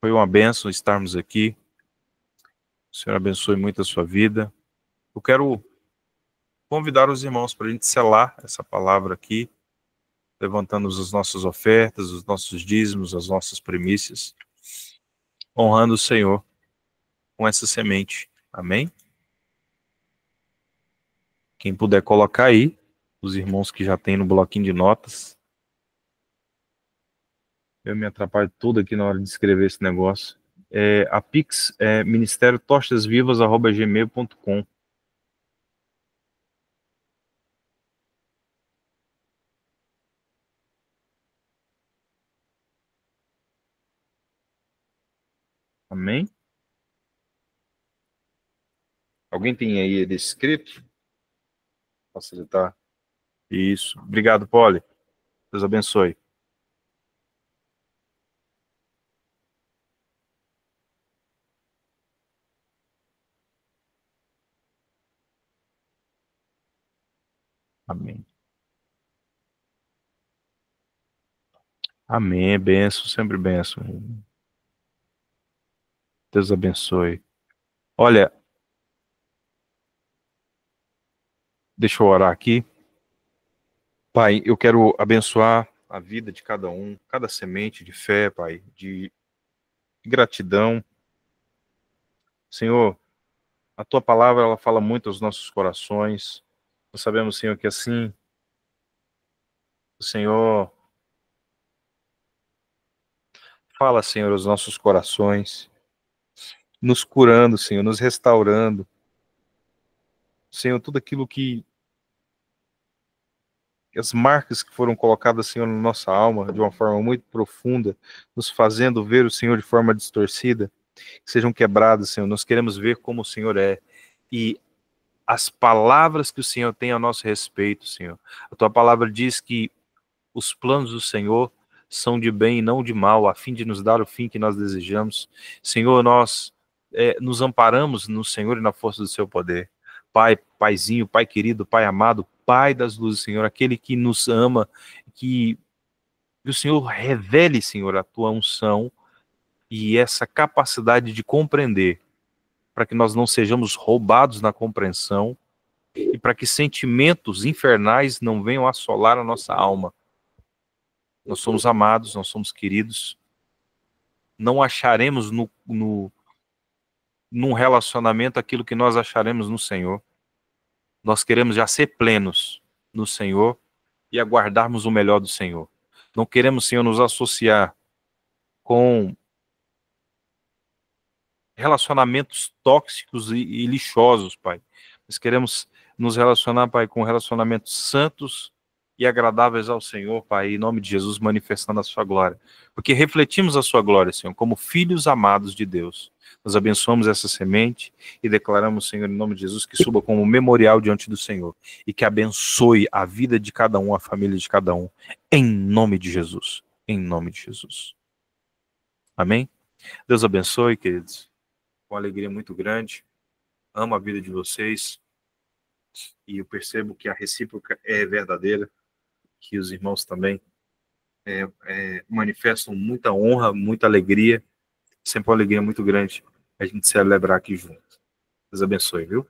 foi uma bênção estarmos aqui. O Senhor abençoe muito a sua vida. Eu quero convidar os irmãos para a gente selar essa palavra aqui, levantando as nossas ofertas, os nossos dízimos, as nossas primícias, honrando o Senhor com essa semente. Amém? Quem puder colocar aí, os irmãos que já tem no bloquinho de notas. Eu me atrapalho tudo aqui na hora de escrever esse negócio. A Pix é ministeriotostasvivas@gmail.com. Amém? Alguém tem aí ele escrito? Facilitar. Isso. Obrigado, Poli. Deus abençoe. Amém. Amém. Benção, sempre benção. Deus abençoe. Olha, deixa eu orar aqui. Pai, eu quero abençoar a vida de cada um, cada semente de fé, Pai, de gratidão. Senhor, a Tua palavra, ela fala muito aos nossos corações. Nós sabemos, Senhor, que assim, o Senhor fala, Senhor, aos nossos corações, nos curando, Senhor, nos restaurando. Senhor, tudo aquilo que as marcas que foram colocadas, Senhor, na nossa alma, de uma forma muito profunda, nos fazendo ver o Senhor de forma distorcida, que sejam quebradas, Senhor. Nós queremos ver como o Senhor é. E as palavras que o Senhor tem a nosso respeito, Senhor. A Tua palavra diz que os planos do Senhor são de bem e não de mal, a fim de nos dar o fim que nós desejamos. Senhor, nós nos amparamos no Senhor e na força do Seu poder. Pai, Paizinho, Pai querido, Pai amado, Pai das luzes, Senhor, aquele que nos ama, que o Senhor revele, Senhor, a Tua unção e essa capacidade de compreender, para que nós não sejamos roubados na compreensão e para que sentimentos infernais não venham assolar a nossa alma. Nós somos amados, nós somos queridos, não acharemos num relacionamento aquilo que nós acharemos no Senhor. Nós queremos já ser plenos no Senhor e aguardarmos o melhor do Senhor. Não queremos, Senhor, nos associar com relacionamentos tóxicos e lixosos, Pai. Nós queremos nos relacionar, Pai, com relacionamentos santos e agradáveis ao Senhor, Pai, em nome de Jesus, manifestando a sua glória. Porque refletimos a sua glória, Senhor, como filhos amados de Deus. Nós abençoamos essa semente e declaramos, Senhor, em nome de Jesus, que suba como memorial diante do Senhor e que abençoe a vida de cada um, a família de cada um, em nome de Jesus. Em nome de Jesus. Amém? Deus abençoe, queridos. Com alegria muito grande. Amo a vida de vocês e eu percebo que a recíproca é verdadeira, que os irmãos também manifestam muita honra, muita alegria, sempre uma alegria muito grande a gente celebrar aqui junto. Deus abençoe, viu?